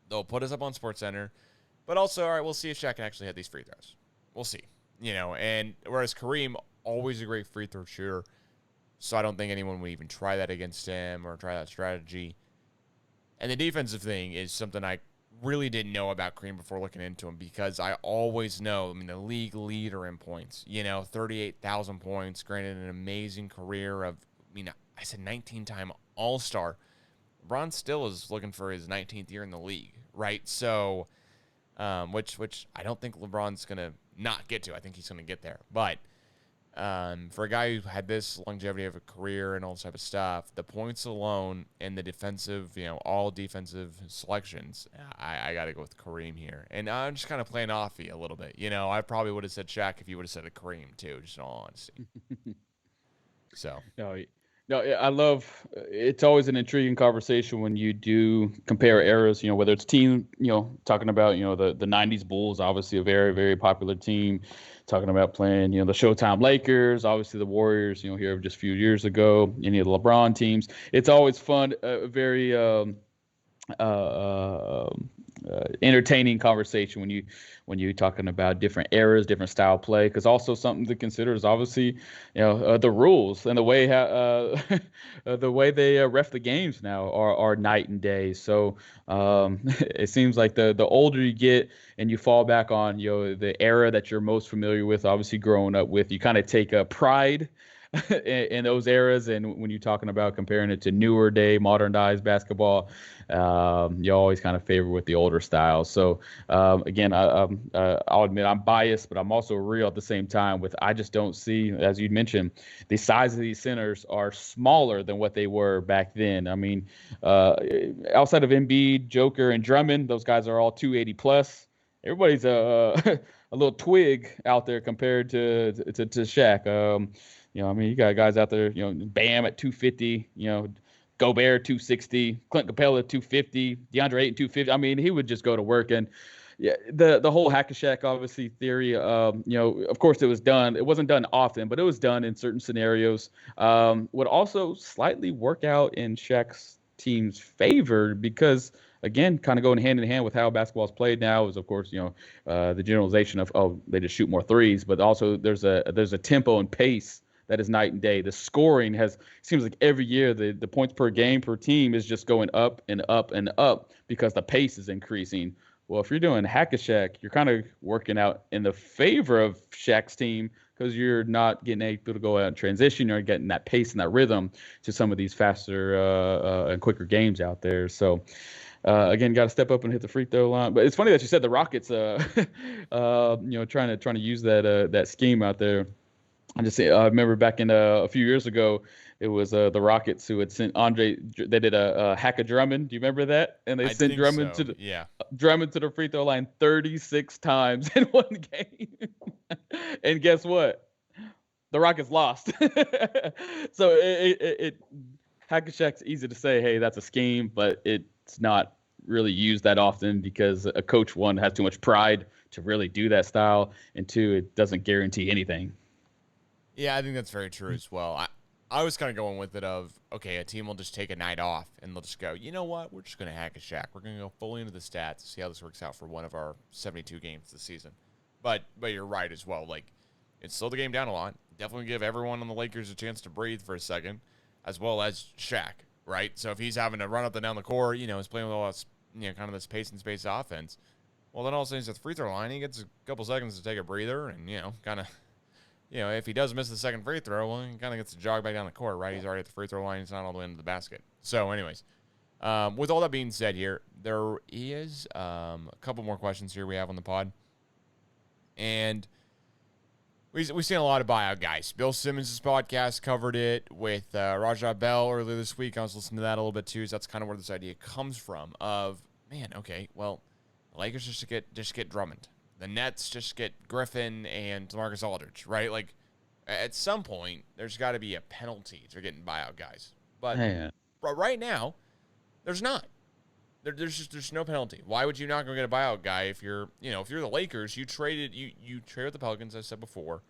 they'll put us up on SportsCenter, but also, all right, we'll see if Shaq can actually hit these free throws. We'll see, and whereas Kareem, always a great free throw shooter, so I don't think anyone would even try that against him or try that strategy. And the defensive thing is something I really didn't know about Kareem before looking into him, because I always know, the league leader in points, 38,000 points, granted an amazing career of, I said 19-time All-Star. LeBron still is looking for his 19th year in the league, right? So, which I don't think LeBron's going to not get to. I think he's going to get there. But For a guy who had this longevity of a career and all this type of stuff, the points alone and the defensive, all defensive selections, I got to go with Kareem here. And I'm just kind of playing off you a little bit. I probably would have said Shaq if you would have said a Kareem too, just in all honesty. So. No, no, I love. It's always an intriguing conversation when you do compare eras. Whether it's team, talking about the '90s Bulls, obviously a very very popular team. Talking about playing, the Showtime Lakers, obviously the Warriors. Here just a few years ago, any of the LeBron teams. It's always fun, very entertaining conversation when you talking about different eras, different style play. Because also something to consider is obviously the rules and the way the way they ref the games now are night and day. So it seems like the older you get and you fall back on the era that you're most familiar with, obviously growing up with, you kind of take a pride in those eras. And when you're talking about comparing it to newer day, modernized basketball, you always kind of favor with the older styles. So again, I'll admit I'm biased, but I'm also real at the same time. I just don't see, as you mentioned, the size of these centers are smaller than what they were back then. I mean, outside of Embiid, Joker, and Drummond, those guys are all 280 plus. Everybody's a little twig out there compared to Shaq. I mean, you got guys out there, Bam at 250, Gobert 260, Clint Capella 250, DeAndre Ayton 250. I mean, he would just go to work. And yeah, the whole Hack-a-Shaq obviously theory, of course it was done. It wasn't done often, but it was done in certain scenarios. Would also slightly work out in Shaq's team's favor because, again, kind of going hand in hand with how basketball is played now is, of course, the generalization of, they just shoot more threes, but also there's a tempo and pace that is night and day. The scoring seems like every year the points per game per team is just going up and up and up because the pace is increasing. Well, if you're doing Hack-a-Shaq, you're kind of working out in the favor of Shaq's team because you're not getting able to go out and transition. You're getting that pace and that rhythm to some of these faster and quicker games out there. So, again, got to step up and hit the free throw line. But it's funny that you said the Rockets, trying to use that scheme out there. I remember back in a few years ago, it was the Rockets who had sent Andre. They did a hack of Drummond. Do you remember that? And they sent Drummond Drummond to the free throw line 36 times in one game. And guess what? The Rockets lost. So Hack-a-Shaq's easy to say, hey, that's a scheme, but it's not really used that often because a coach, one, has too much pride to really do that style, and two, it doesn't guarantee anything. Yeah, I think that's very true as well. I was kind of going with it of, okay, a team will just take a night off and they'll just go, you know what, we're just going to Hack-a-Shaq. We're going to go fully into the stats, see how this works out for one of our 72 games this season. But you're right as well. Like, it slowed the game down a lot. Definitely give everyone on the Lakers a chance to breathe for a second, as well as Shaq, right? So if he's having to run up and down the court, he's playing with all this, kind of this pace and space offense. Well, then all of a sudden he's at the free throw line. He gets a couple seconds to take a breather and, kind of, if he does miss the second free throw, well, he kind of gets to jog back down the court, right? He's already at the free throw line. He's not all the way into the basket. So, anyways, with all that being said here, there is a couple more questions here we have on the pod. And we've seen a lot of buyout guys. Bill Simmons' podcast covered it with Rajah Bell earlier this week. I was listening to that a little bit too, so that's kind of where this idea comes from of, man, okay, well, the Lakers just get Drummond. The Nets just get Griffin and DeMarcus Aldridge, right? Like, at some point, there's got to be a penalty for getting buyout guys. But right now, there's not. There's no penalty. Why would you not go get a buyout guy if you're the Lakers? You traded with the Pelicans, as I said before.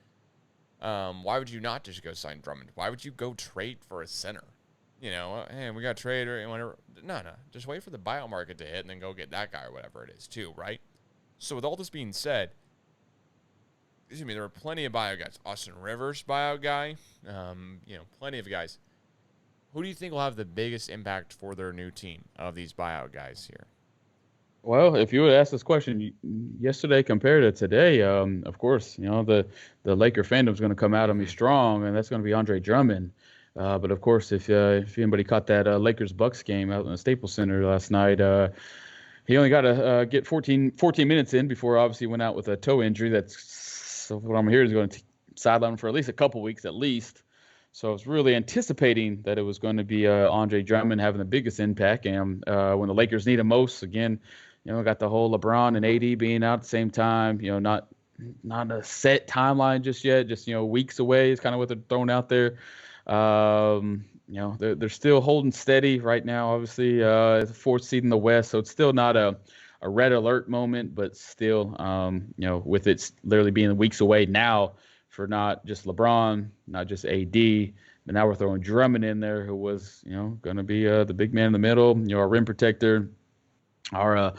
Why would you not just go sign Drummond? Why would you go trade for a center? Hey, we got to trade or whatever. No. Just wait for the buyout market to hit and then go get that guy or whatever it is too, right? So with all this being said, there are plenty of buyout guys. Austin Rivers, buyout guy. Plenty of guys. Who do you think will have the biggest impact for their new team of these buyout guys here? Well, if you would ask this question yesterday compared to today, of course, the Laker fandom is going to come out of me strong, and that's going to be Andre Drummond. But of course, if anybody caught that Lakers Bucks game out in the Staples Center last night, he only got to get 14 minutes in before obviously went out with a toe injury. That's what I'm hearing is going to sidelined for at least a couple weeks at least. So I was really anticipating that it was going to be Andre Drummond having the biggest impact. And when the Lakers need him most, again, got the whole LeBron and AD being out at the same time. Not a set timeline just yet. Just weeks away is kind of what they're throwing out there. They're still holding steady right now. Obviously, it's the fourth seed in the West, so it's still not a red alert moment, but still, with it literally being weeks away now for not just LeBron, not just AD, but now we're throwing Drummond in there, who was, going to be the big man in the middle, our rim protector, our,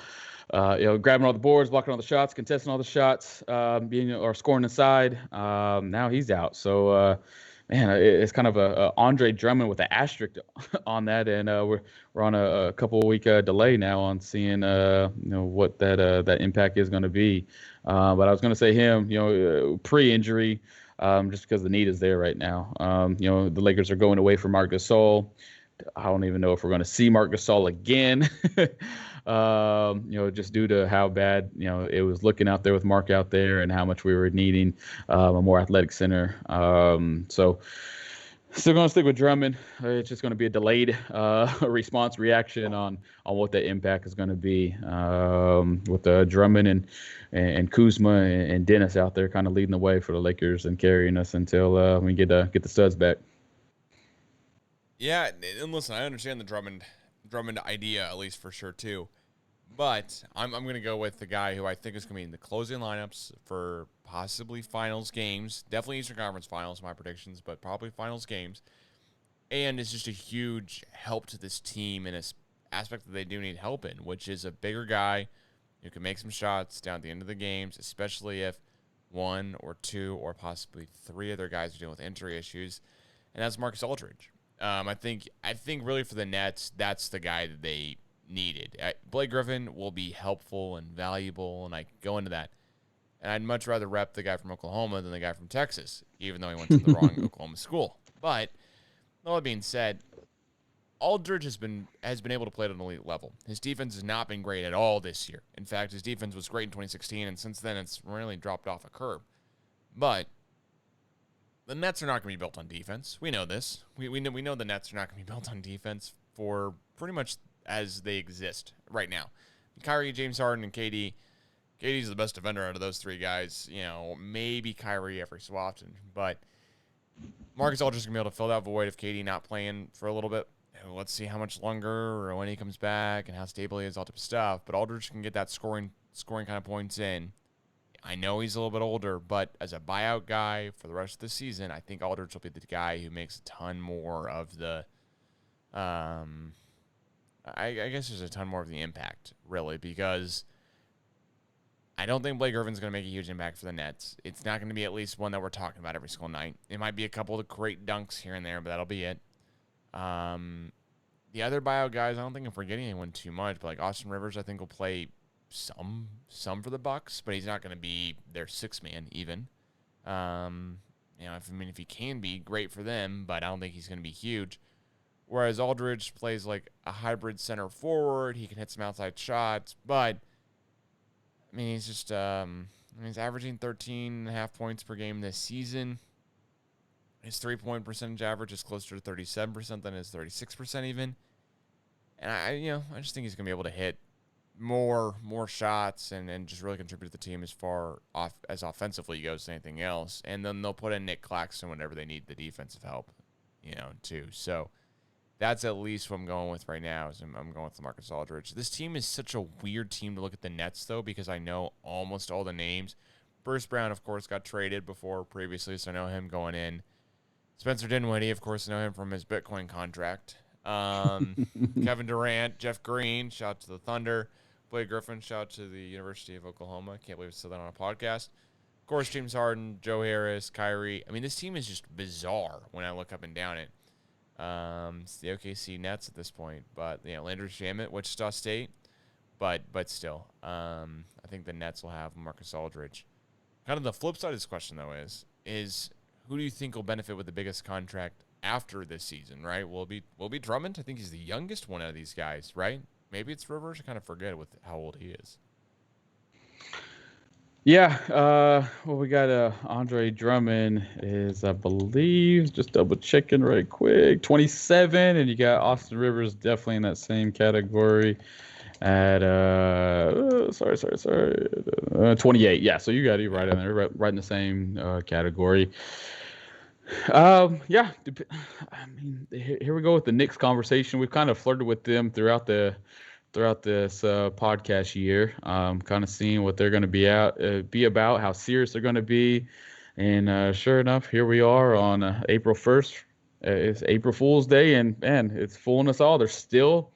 grabbing all the boards, blocking all the shots, contesting all the shots, being or scoring inside. Now he's out. So, man, it's kind of a Andre Drummond with an asterisk on that, and we're on a couple week delay now on seeing what that impact is going to be. But I was going to say him, pre-injury, just because the need is there right now. The Lakers are going away from Marc Gasol. I don't even know if we're going to see Marc Gasol again. Just due to how bad, it was looking out there with Mark out there and how much we were needing a more athletic center. So still going to stick with Drummond. It's just going to be a delayed reaction on what that impact is going to be with Drummond and Kuzma and Dennis out there kind of leading the way for the Lakers and carrying us until we get the studs back. Yeah, and listen, I understand the Drummond idea, at least for sure, too. But I'm going to go with the guy who I think is going to be in the closing lineups for possibly finals games. Definitely Eastern Conference finals, my predictions, but probably finals games. And it's just a huge help to this team in an aspect that they do need help in, which is a bigger guy who can make some shots down at the end of the games, especially if one or two or possibly three other guys are dealing with injury issues. And that's Marcus Aldridge. I think really for the Nets, that's the guy that they needed. Blake Griffin will be helpful and valuable, and I go into that. And I'd much rather rep the guy from Oklahoma than the guy from Texas, even though he went to the wrong Oklahoma school. But all that being said, Aldridge has been able to play at an elite level. His defense has not been great at all this year. In fact, his defense was great in 2016, and since then it's really dropped off a curve. But the Nets are not going to be built on defense. We know this. We know the Nets are not going to be built on defense for pretty much as they exist right now. Kyrie, James Harden, and KD. KD's the best defender out of those three guys. Maybe Kyrie every so often. But Marcus Aldridge is going to be able to fill that void of KD not playing for a little bit. Let's see how much longer or when he comes back and how stable he is, all type of stuff. But Aldridge can get that scoring kind of points in. I know he's a little bit older, but as a buyout guy for the rest of the season, I think Aldridge will be the guy who makes a ton more of the I guess there's a ton more of the impact, really, because I don't think Blake Griffin's going to make a huge impact for the Nets. It's not going to be at least one that we're talking about every single night. It might be a couple of great dunks here and there, but that'll be it. The other buyout guys, I don't think I'm forgetting anyone too much, but like Austin Rivers, I think will play some for the Bucks, but he's not going to be their sixth man even. If he can be, great for them, but I don't think he's going to be huge. Whereas Aldridge plays like a hybrid center forward. He can hit some outside shots, but he's just he's averaging 13.5 points per game this season. His 3-point percentage average is closer to 37% than his 36% even. And I just think he's gonna be able to hit more shots and just really contribute to the team as far off as offensively goes than anything else. And then they'll put in Nick Claxton whenever they need the defensive help, too. So that's at least what I'm going with right now. Is I'm going with Marcus Aldridge. This team is such a weird team to look at the Nets, though, because I know almost all the names. Bruce Brown, of course, got traded before previously, so I know him going in. Spencer Dinwiddie, of course, I know him from his Bitcoin contract. Kevin Durant, Jeff Green, shout out to the Thunder. Blake Griffin, shout out to the University of Oklahoma. Can't believe I said that on a podcast. Of course, James Harden, Joe Harris, Kyrie. This team is just bizarre when I look up and down it. It's the OKC Nets at this point, but Landry Shamet, Wichita State, but still, I think the Nets will have Marcus Aldridge. Kind of the flip side of this question though is who do you think will benefit with the biggest contract after this season? Right? Will it be Drummond? I think he's the youngest one out of these guys, right? Maybe it's Rivers. I kind of forget with how old he is. Yeah, well, we got Andre Drummond is, I believe, just double checking right quick, 27, and you got Mhm. Austin Rivers definitely in that same category at sorry, 28. Yeah, so you got it Yeah. right in there, right in the same category. Yeah, I mean, here we go with the Knicks conversation. We've kind of flirted with them throughout this podcast year, kind of seeing what they're going to be about, how serious they're going to be, and sure enough, here we are on April 1st. It's April Fool's Day, and man, it's fooling us all. They're still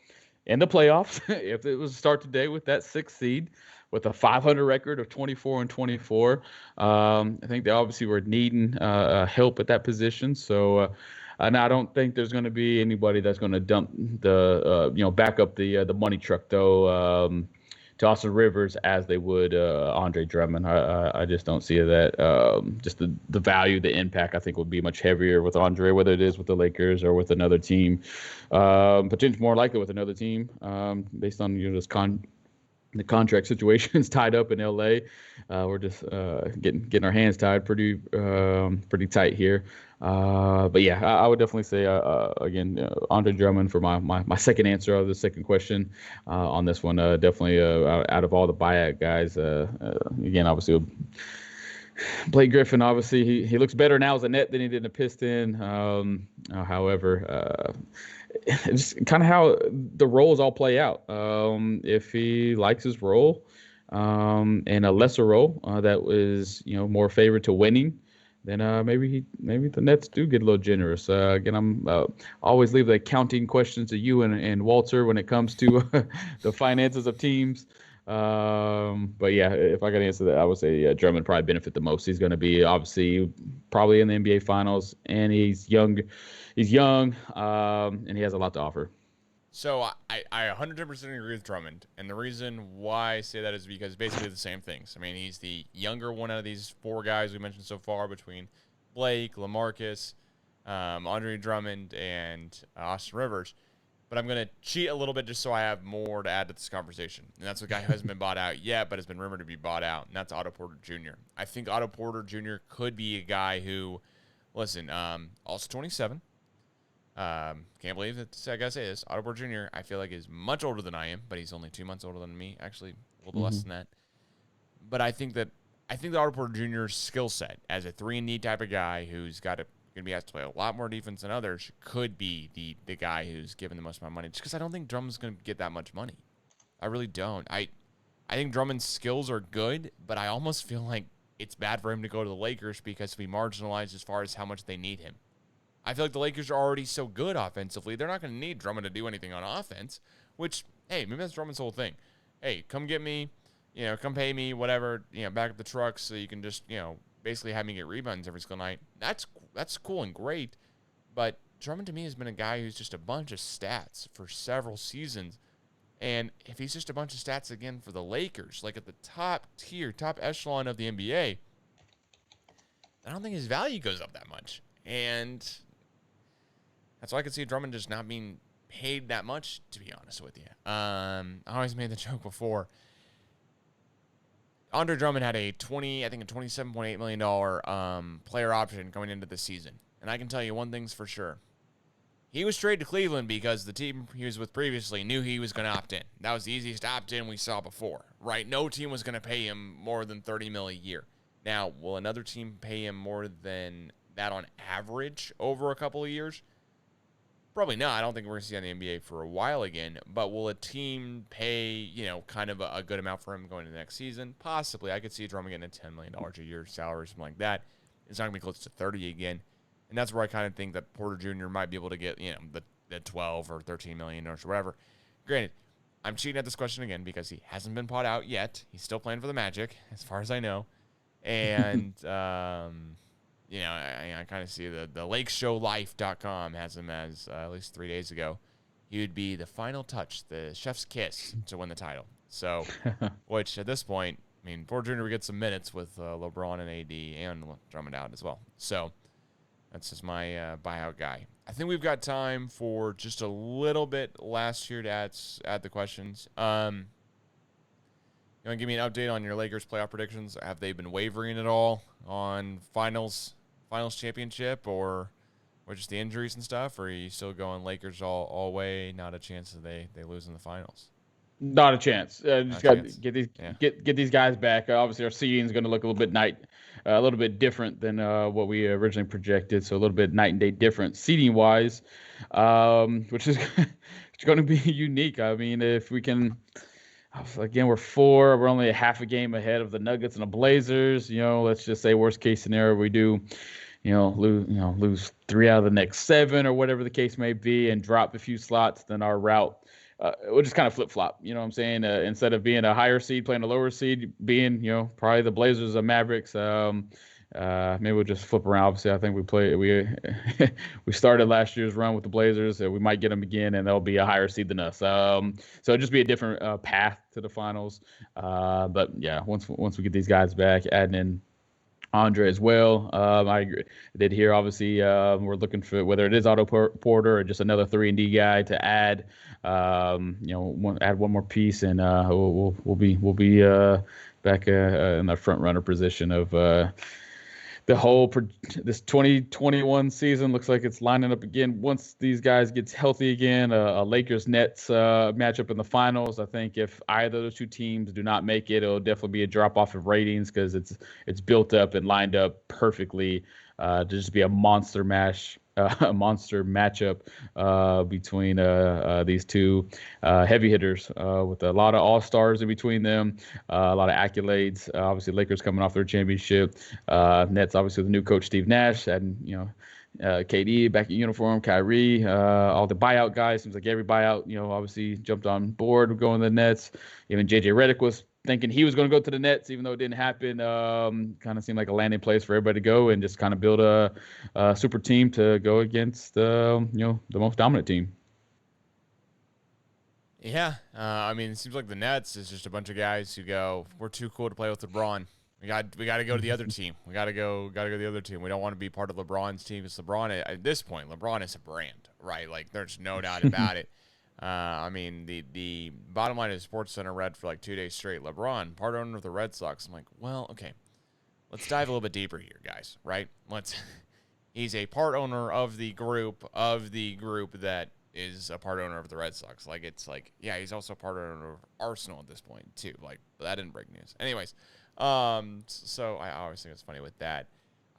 in the playoffs. If it was to start today with that sixth seed, with a 500 record of 24-24, I think they obviously were needing help at that position. So. And I don't think there's going to be anybody that's going to dump back up the money truck though to Austin Rivers as they would Andre Drummond. I just don't see that. Just the value, the impact, I think would be much heavier with Andre, whether it is with the Lakers or with another team. Potentially more likely with another team, based on this the contract situation's tied up in LA. We're just getting our hands tied pretty tight here. But yeah, I would definitely say again Andre Drummond for my second answer of the second question on this one. Definitely out of all the buyout guys, again obviously Blake Griffin, obviously, he looks better now as a net than he did in a Piston. However, it's kind of how the roles all play out. If he likes his role and a lesser role that was more favored to winning, then maybe the Nets do get a little generous. Again, I'm always leave the accounting questions to you and Walter when it comes to the finances of teams. But yeah, if I could answer that, I would say Drummond probably benefit the most. He's going to be obviously probably in the NBA Finals, and he's young. He's young, and he has a lot to offer. So I 110% agree with Drummond, and the reason why I say that is because basically the same things. I mean, he's the younger one out of these four guys we mentioned so far between Blake, LaMarcus, Andre Drummond, and Austin Rivers. But I'm going to cheat a little bit just so I have more to add to this conversation. And that's a guy who hasn't been bought out yet, but has been rumored to be bought out, and that's Otto Porter Jr. I think Otto Porter Jr. could be a guy who, listen, also 27. Can't believe that I gotta say this. Otto Porter Jr. I feel like is much older than I am, but he's only 2 months older than me. Actually, a little bit less Hmm. than that. But I think that Otto Porter Jr.'s skill set as a 3-and-D type of guy who's got to gonna be asked to play a lot more defense than others could be the guy who's given the most amount of money. Just because I don't think Drummond's gonna get that much money. I really don't. I think Drummond's skills are good, but I almost feel like it's bad for him to go to the Lakers because we marginalized as far as how much they need him. I feel like the Lakers are already so good offensively. They're not going to need Drummond to do anything on offense, which, hey, maybe that's Drummond's whole thing. Hey, come get me, come pay me, whatever, back up the truck so you can just, basically have me get rebounds every single night. That's cool and great, but Drummond to me has been a guy who's just a bunch of stats for several seasons. And if he's just a bunch of stats again for the Lakers, like at the top tier, top echelon of the NBA, I don't think his value goes up that much. And that's why I could see Drummond just not being paid that much, to be honest with you. I always made the joke before. Andre Drummond had a $27.8 million player option going into the season. And I can tell you one thing's for sure. He was traded to Cleveland because the team he was with previously knew he was going to opt in. That was the easiest opt-in we saw before, right? No team was going to pay him more than $30 million a year. Now, will another team pay him more than that on average over a couple of years? Probably not. I don't think we're going to see on the NBA for a while again. But will a team pay, kind of a good amount for him going into the next season? Possibly. I could see Drummond getting a $10 million a year salary or something like that. It's not going to be close to 30 again. And that's where I kind of think that Porter Jr. might be able to get, the 12 or 13 million or whatever. Granted, I'm cheating at this question again because he hasn't been bought out yet. He's still playing for the Magic, as far as I know. And, I kind of see the lakeshowlife.com has him as, at least 3 days ago, he would be the final touch, the chef's kiss to win the title. So, which at this point, Porter Jr. would get some minutes with LeBron and AD and Drummond out as well. So, that's just my buyout guy. I think we've got time for just a little bit last year to add the questions. You want to give me an update on your Lakers playoff predictions? Have they been wavering at all on finals championship, or just the injuries and stuff? Or are you still going Lakers all way? Not a chance that they lose in the finals. Not a chance. Just got to get these guys back. Obviously, our seeding is going to look a little bit different than what we originally projected. So a little bit night and day different seeding wise, which is going to be unique. I mean, if we can. Again, we're only a half a game ahead of the Nuggets and the Blazers. Let's just say worst case scenario, we do, lose 3 out of the next 7 or whatever the case may be, and drop a few slots. Then our route, we'll just kind of flip flop. You know what I'm saying? Instead of being a higher seed, playing a lower seed, being probably the Blazers or Mavericks. Maybe we'll just flip around. Obviously, I think we started last year's run with the Blazers. We might get them again, and they'll be a higher seed than us. So it'll just be a different path to the finals. But yeah, once we get these guys back, adding in Andre as well. I agree. I did hear, obviously, we're looking for whether it is Otto Porter or just another 3-and-D guy to add. Add one more piece, and we'll be back in the front runner position of. This 2021 season looks like it's lining up again. Once these guys get healthy again, a Lakers-Nets matchup in the finals. I think if either of those two teams do not make it, it'll definitely be a drop-off of ratings because it's built up and lined up perfectly to just be a monster matchup between these two heavy hitters with a lot of all-stars in between them, a lot of accolades. Obviously, Lakers coming off their championship. Nets, obviously, with the new coach Steve Nash, and KD back in uniform, Kyrie, all the buyout guys. Seems like every buyout, obviously jumped on board going to the Nets. Even JJ Redick was thinking he was going to go to the Nets, even though it didn't happen. Kind of seemed like a landing place for everybody to go and just kind of build a super team to go against the most dominant team. Yeah, I mean, it seems like the Nets is just a bunch of guys who go, "We're too cool to play with LeBron. We got to go to the other team. We got to go to the other team. We don't want to be part of LeBron's team. It's LeBron at this point. LeBron is a brand, right? Like, there's no doubt about it." I mean, the bottom line is SportsCenter read for like 2 days straight, LeBron, part owner of the Red Sox. I'm like, well, okay, let's dive a little bit deeper here, guys, right? He's a part owner of the group that is a part owner of the Red Sox. Like, it's like, yeah, he's also a part owner of Arsenal at this point, too. Like, but that didn't break news. Anyways, so I always think it's funny with that.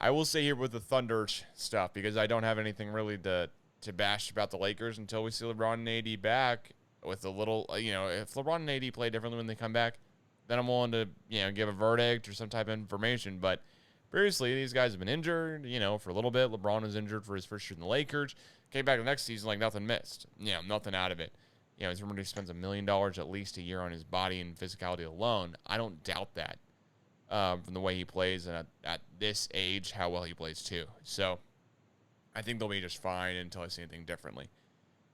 I will say here with the Thunder stuff, because I don't have anything really to bash about the Lakers until we see LeBron and AD back with a little, if LeBron and AD play differently when they come back, then I'm willing to, give a verdict or some type of information. But previously, these guys have been injured, for a little bit. LeBron was injured for his first year in the Lakers. Came back the next season like nothing missed. Nothing out of it. He's remember he spends $1 million at least a year on his body and physicality alone. I don't doubt that from the way he plays and at this age, how well he plays too. So I think they'll be just fine until I see anything differently.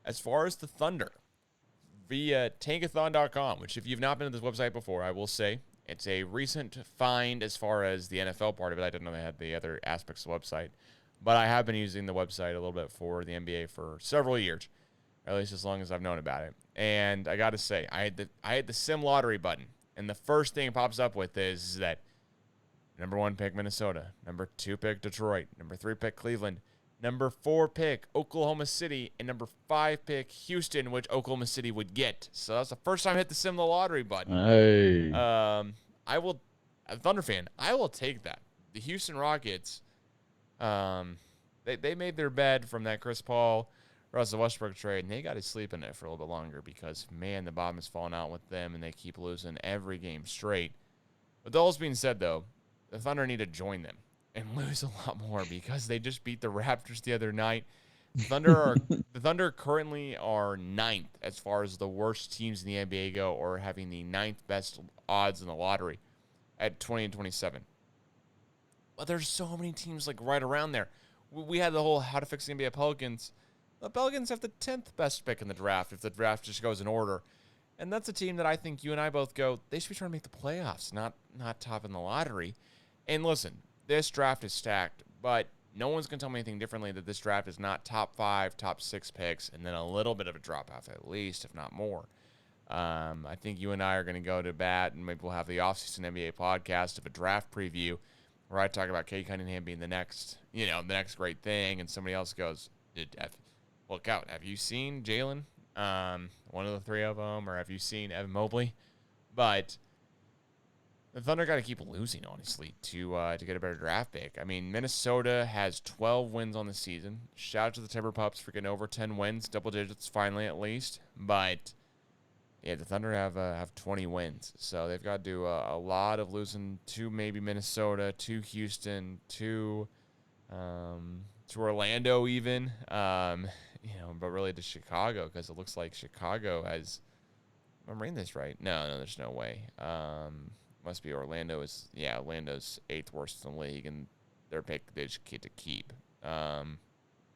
As far as the Thunder, via tankathon.com, which if you've not been to this website before, I will say it's a recent find as far as the NFL part of it. I didn't know they had the other aspects of the website. But I have been using the website a little bit for the NBA for several years, or at least as long as I've known about it. And I got to say, I had the sim lottery button, and the first thing it pops up with is that number 1 pick Minnesota, number 2 pick Detroit, number 3 pick Cleveland, number 4 pick Oklahoma City, and number 5 pick Houston, which Oklahoma City would get. So that's the first time I hit the sim the lottery button. Hey. I will, as a Thunder fan, I will take that. The Houston Rockets, they made their bed from that Chris Paul, Russell Westbrook trade, and they got to sleep in it for a little bit longer because, man, the bottom has fallen out with them, and they keep losing every game straight. With all this being said, though, the Thunder need to join them and lose a lot more because they just beat the Raptors the other night. The Thunder currently are 9th as far as the worst teams in the NBA go, or having the 9th best odds in the lottery at 20 and 27. But there's so many teams like right around there. We had the whole how to fix the NBA Pelicans. The Pelicans have the 10th best pick in the draft if the draft just goes in order. And that's a team that I think you and I both go, they should be trying to make the playoffs, not top in the lottery. And listen, this draft is stacked, but no one's going to tell me anything differently that this draft is not top 5, top 6 picks, and then a little bit of a drop-off at least, if not more. I think you and I are going to go to bat, and maybe we'll have the offseason NBA podcast of a draft preview where I talk about Kate Cunningham being the next great thing, and somebody else goes, look out, have you seen Jalen? One of the three of them, or have you seen Evan Mobley? But the Thunder got to keep losing, honestly, to get a better draft pick. I mean, Minnesota has 12 wins on the season. Shout out to the Timber Pups for getting over 10 wins, double digits finally at least. But yeah, the Thunder have 20 wins, so they've got to do a lot of losing to maybe Minnesota, to Houston, to Orlando even, but really to Chicago, because it looks like Chicago has. I'm reading this right? No, there's no way. Must be Orlando Orlando's 8th worst in the league, and their pick they just get to keep.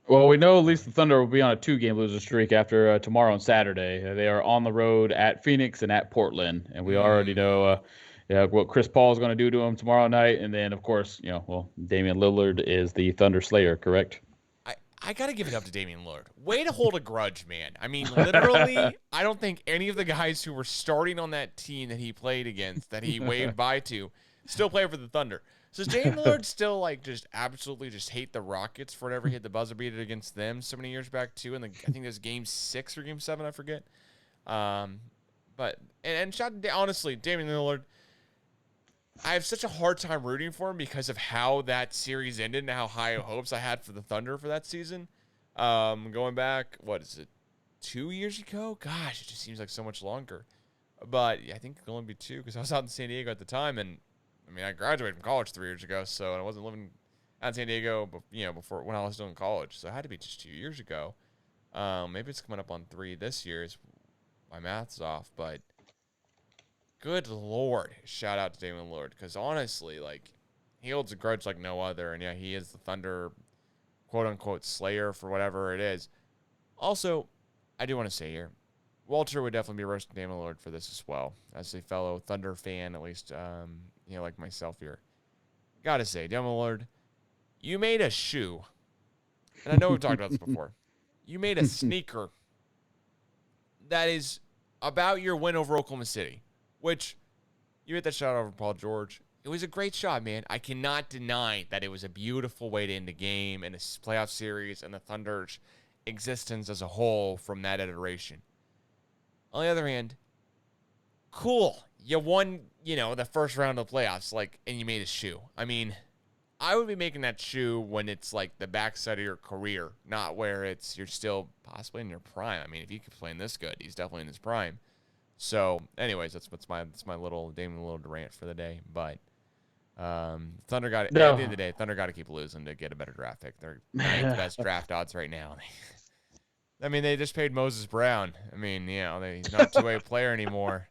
Well, we know at least the Thunder will be on a 2-game losing streak after tomorrow and Saturday. They are on the road at Phoenix and at Portland, and we already know what Chris Paul is going to do to them tomorrow night. And then, of course, Damian Lillard is the Thunder Slayer, correct? I got to give it up to Damian Lillard. Way to hold a grudge, man. I mean, literally, I don't think any of the guys who were starting on that team that he played against, that he waved by to, still play for the Thunder. So does Damian Lillard still, just absolutely just hate the Rockets for whatever he had the buzzer beater against them so many years back, too? And I think it was Game 6 or Game 7, I forget. But honestly, Damian Lillard, I have such a hard time rooting for him because of how that series ended and how high hopes I had for the Thunder for that season. Going back, 2 years ago? Gosh, it just seems like so much longer. But yeah, I think it could only be 2 because I was out in San Diego at the time, and I graduated from college 3 years ago, so I wasn't living out in San Diego, before when I was still in college. So it had to be just 2 years ago. Maybe it's coming up on 3 this year. My math's off, but. Good Lord, shout out to Damian Lillard, because honestly, he holds a grudge like no other, and yeah, he is the Thunder, quote-unquote, slayer for whatever it is. Also, I do want to say here, Walter would definitely be roasting Damian Lillard for this as well, as a fellow Thunder fan, at least, like myself here. Gotta say, Damian Lillard, you made a shoe, and I know we've talked about this before, you made a sneaker that is about your win over Oklahoma City. Which, you hit that shot over Paul George. It was a great shot, man. I cannot deny that it was a beautiful way to end the game and a playoff series and the Thunder's existence as a whole from that iteration. On the other hand, cool. You won, the first round of the playoffs, and you made a shoe. I would be making that shoe when it's, the backside of your career, not where you're still possibly in your prime. If he keeps playing this good, he's definitely in his prime. So, anyways, that's my little Damian Lillard rant for the day. But Thunder got at the end of the day, Thunder got to keep losing to get a better draft pick. They're 9th best draft odds right now. They just paid Moses Brown. He's not a two-way player anymore.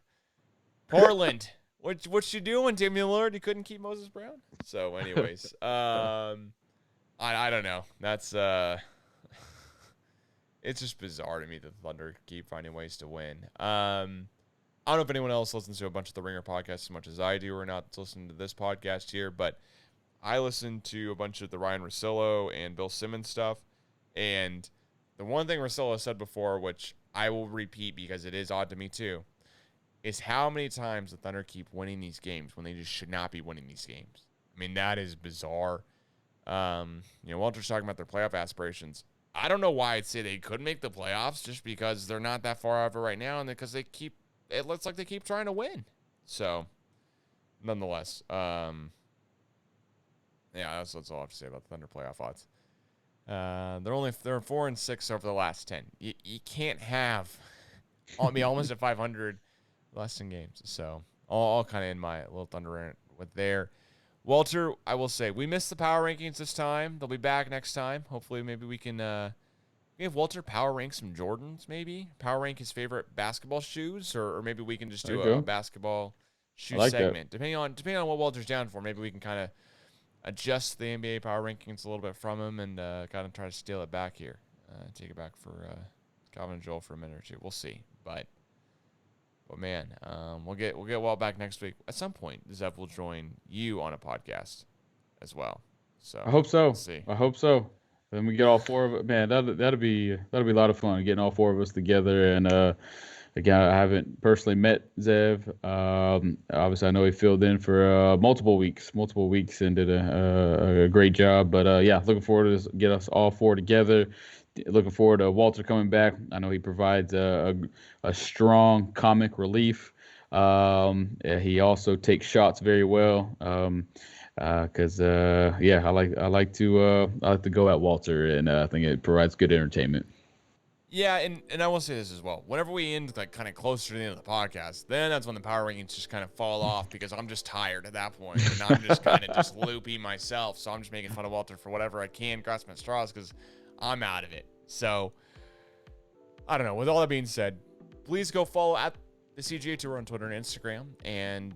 Portland, what you doing, Damian Lillard? You couldn't keep Moses Brown. So, anyways, I don't know. That's it's just bizarre to me that the Thunder keep finding ways to win. I don't know if anyone else listens to a bunch of the Ringer podcasts as much as I do or not listening to this podcast here, but I listen to a bunch of the Ryan Russillo and Bill Simmons stuff. And the one thing Russillo said before, which I will repeat because it is odd to me too, is how many times the Thunder keep winning these games when they just should not be winning these games. That is bizarre. Walter's talking about their playoff aspirations. I don't know why I'd say they could make the playoffs just because they're not that far out of it right now and because it looks like they keep trying to win. So, nonetheless, that's all I have to say about the Thunder playoff odds. They're 4-6 over the last 10. You can't have almost at 500 less than games. So, all kind of in my little Thunder rant with there. Walter, I will say, we missed the power rankings this time. They'll be back next time. Hopefully, maybe we can have Walter power rank some Jordans, maybe. Power rank his favorite basketball shoes, or maybe we can just do a basketball shoe segment. Depending on what Walter's down for, maybe we can kind of adjust the NBA power rankings a little bit from him and kind of try to steal it back here. Take it back for Calvin and Joel for a minute or two. We'll see. But man, we'll get Walt back next week. At some point, Zev will join you on a podcast as well. So I hope so. We'll see. I hope so. Then we get all 4 of it. Man, that'd be a lot of fun getting all 4 of us together and Again, I haven't personally met Zev. Obviously, I know he filled in for multiple weeks and did a great job. But yeah, looking forward to this, get us all four together. Looking forward to Walter coming back. I know he provides a strong comic relief. Yeah, he also takes shots very well. Because yeah, I like to go at Walter, and I think it provides good entertainment. Yeah, and I will say this as well. Whenever we end like kind of closer to the end of the podcast, then that's when the power rankings just kind of fall off because I'm just tired at that point, and I'm just kind of just loopy myself. So I'm just making fun of Walter for whatever I can, grasping at straws, because I'm out of it. So I don't know. With all that being said, please go follow at the CGA Tour on Twitter and Instagram, and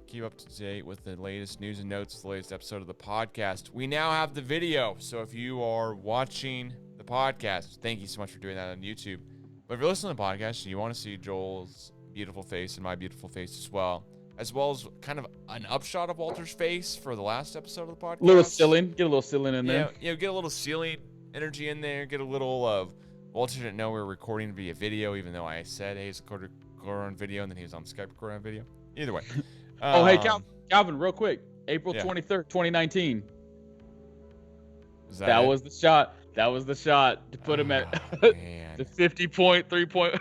keep up to date with the latest news and notes, the latest episode of the podcast. We now have the video, so if you are watching the podcast, thank you so much for doing that on YouTube. But if you're listening to the podcast and you want to see Joel's beautiful face and my beautiful face as well as kind of an upshot of Walter's face for the last episode of the podcast. Get a little ceiling in there. Yeah, get a little ceiling energy in there. Get a little of Walter didn't know we were recording via video, even though I said, hey, it's recorded on video, and then he was on Skype recording on video. Either way. Oh, hey, Calvin, real quick. April 23rd, 2019. That was the shot. That was the shot to put him at the 50-point, 3-point.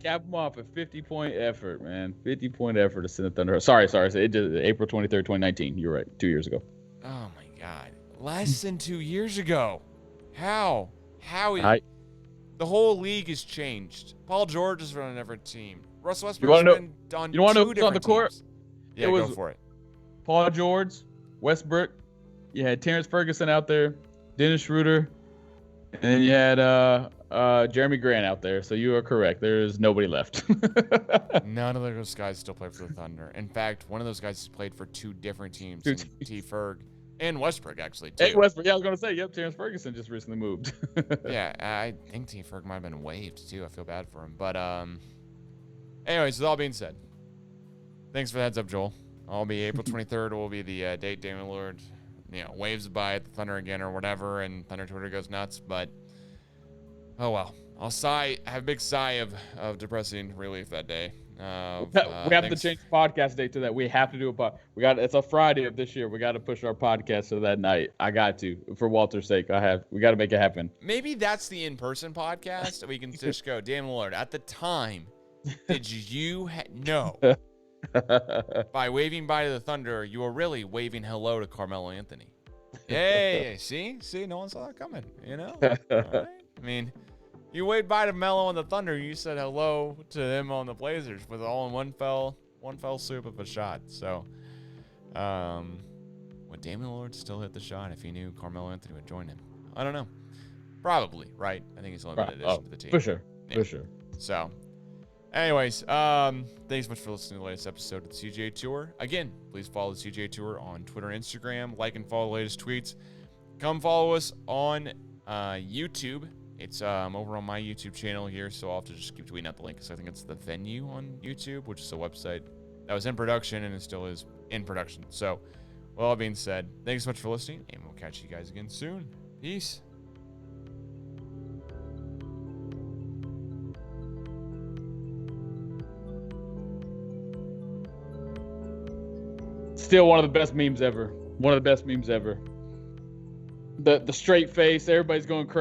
Cap him off a 50-point effort, man. 50-point effort to send the Thunder. Sorry. It did April 23rd, 2019. You're right. 2 years ago. Oh, my God. Less than 2 years ago. How? The whole league has changed. Paul George is running a different team. Russell Westbrook's been on you want to know who's on the court? Teams. Yeah, go for it. Paul George, Westbrook. You had Terrence Ferguson out there, Dennis Schroeder, and then you had Jeremy Grant out there. So you are correct. There is nobody left. None of those guys still play for the Thunder. In fact, one of those guys played for two different teams. T. Ferg and Westbrook, actually, too. Hey, Westbrook. Yeah, I was going to say, yep, Terrence Ferguson just recently moved. Yeah, I think T. Ferg might have been waived, too. I feel bad for him. But, anyways, with all being said, thanks for the heads up, Joel. I'll be April 23rd will be the date Damian Lillard, waves by at the Thunder again or whatever, and Thunder Twitter goes nuts. But, oh well. I'll have a big sigh of depressing relief that day. We have to change the podcast date to that. We have to do it's a Friday of this year. We got to push our podcast to that night. I got to, for Walter's sake. We got to make it happen. Maybe that's the in-person podcast. We can just go, Damian Lillard, at the time, did you know by waving by to the Thunder, you were really waving hello to Carmelo Anthony? Hey, see, no one saw that coming. All right? I mean, you waved by to Melo on the Thunder. You said hello to him on the Blazers with all in one fell swoop of a shot. So, would Damian Lillard still hit the shot if he knew Carmelo Anthony would join him? I don't know. Probably, right? I think he's only been an addition to the team. For sure. Yeah. For sure. So, anyways, thanks so much for listening to the latest episode of the CGA Tour. Again, please follow the CGA Tour on Twitter and Instagram. Like and follow the latest tweets. Come follow us on YouTube. It's over on my YouTube channel here, so I'll have to just keep tweeting out the link because I think it's The Venue on YouTube, which is a website that was in production and it still is in production. So, with all that being said, thanks so much for listening, and we'll catch you guys again soon. Peace. Still one of the best memes ever. The straight face. Everybody's going crazy.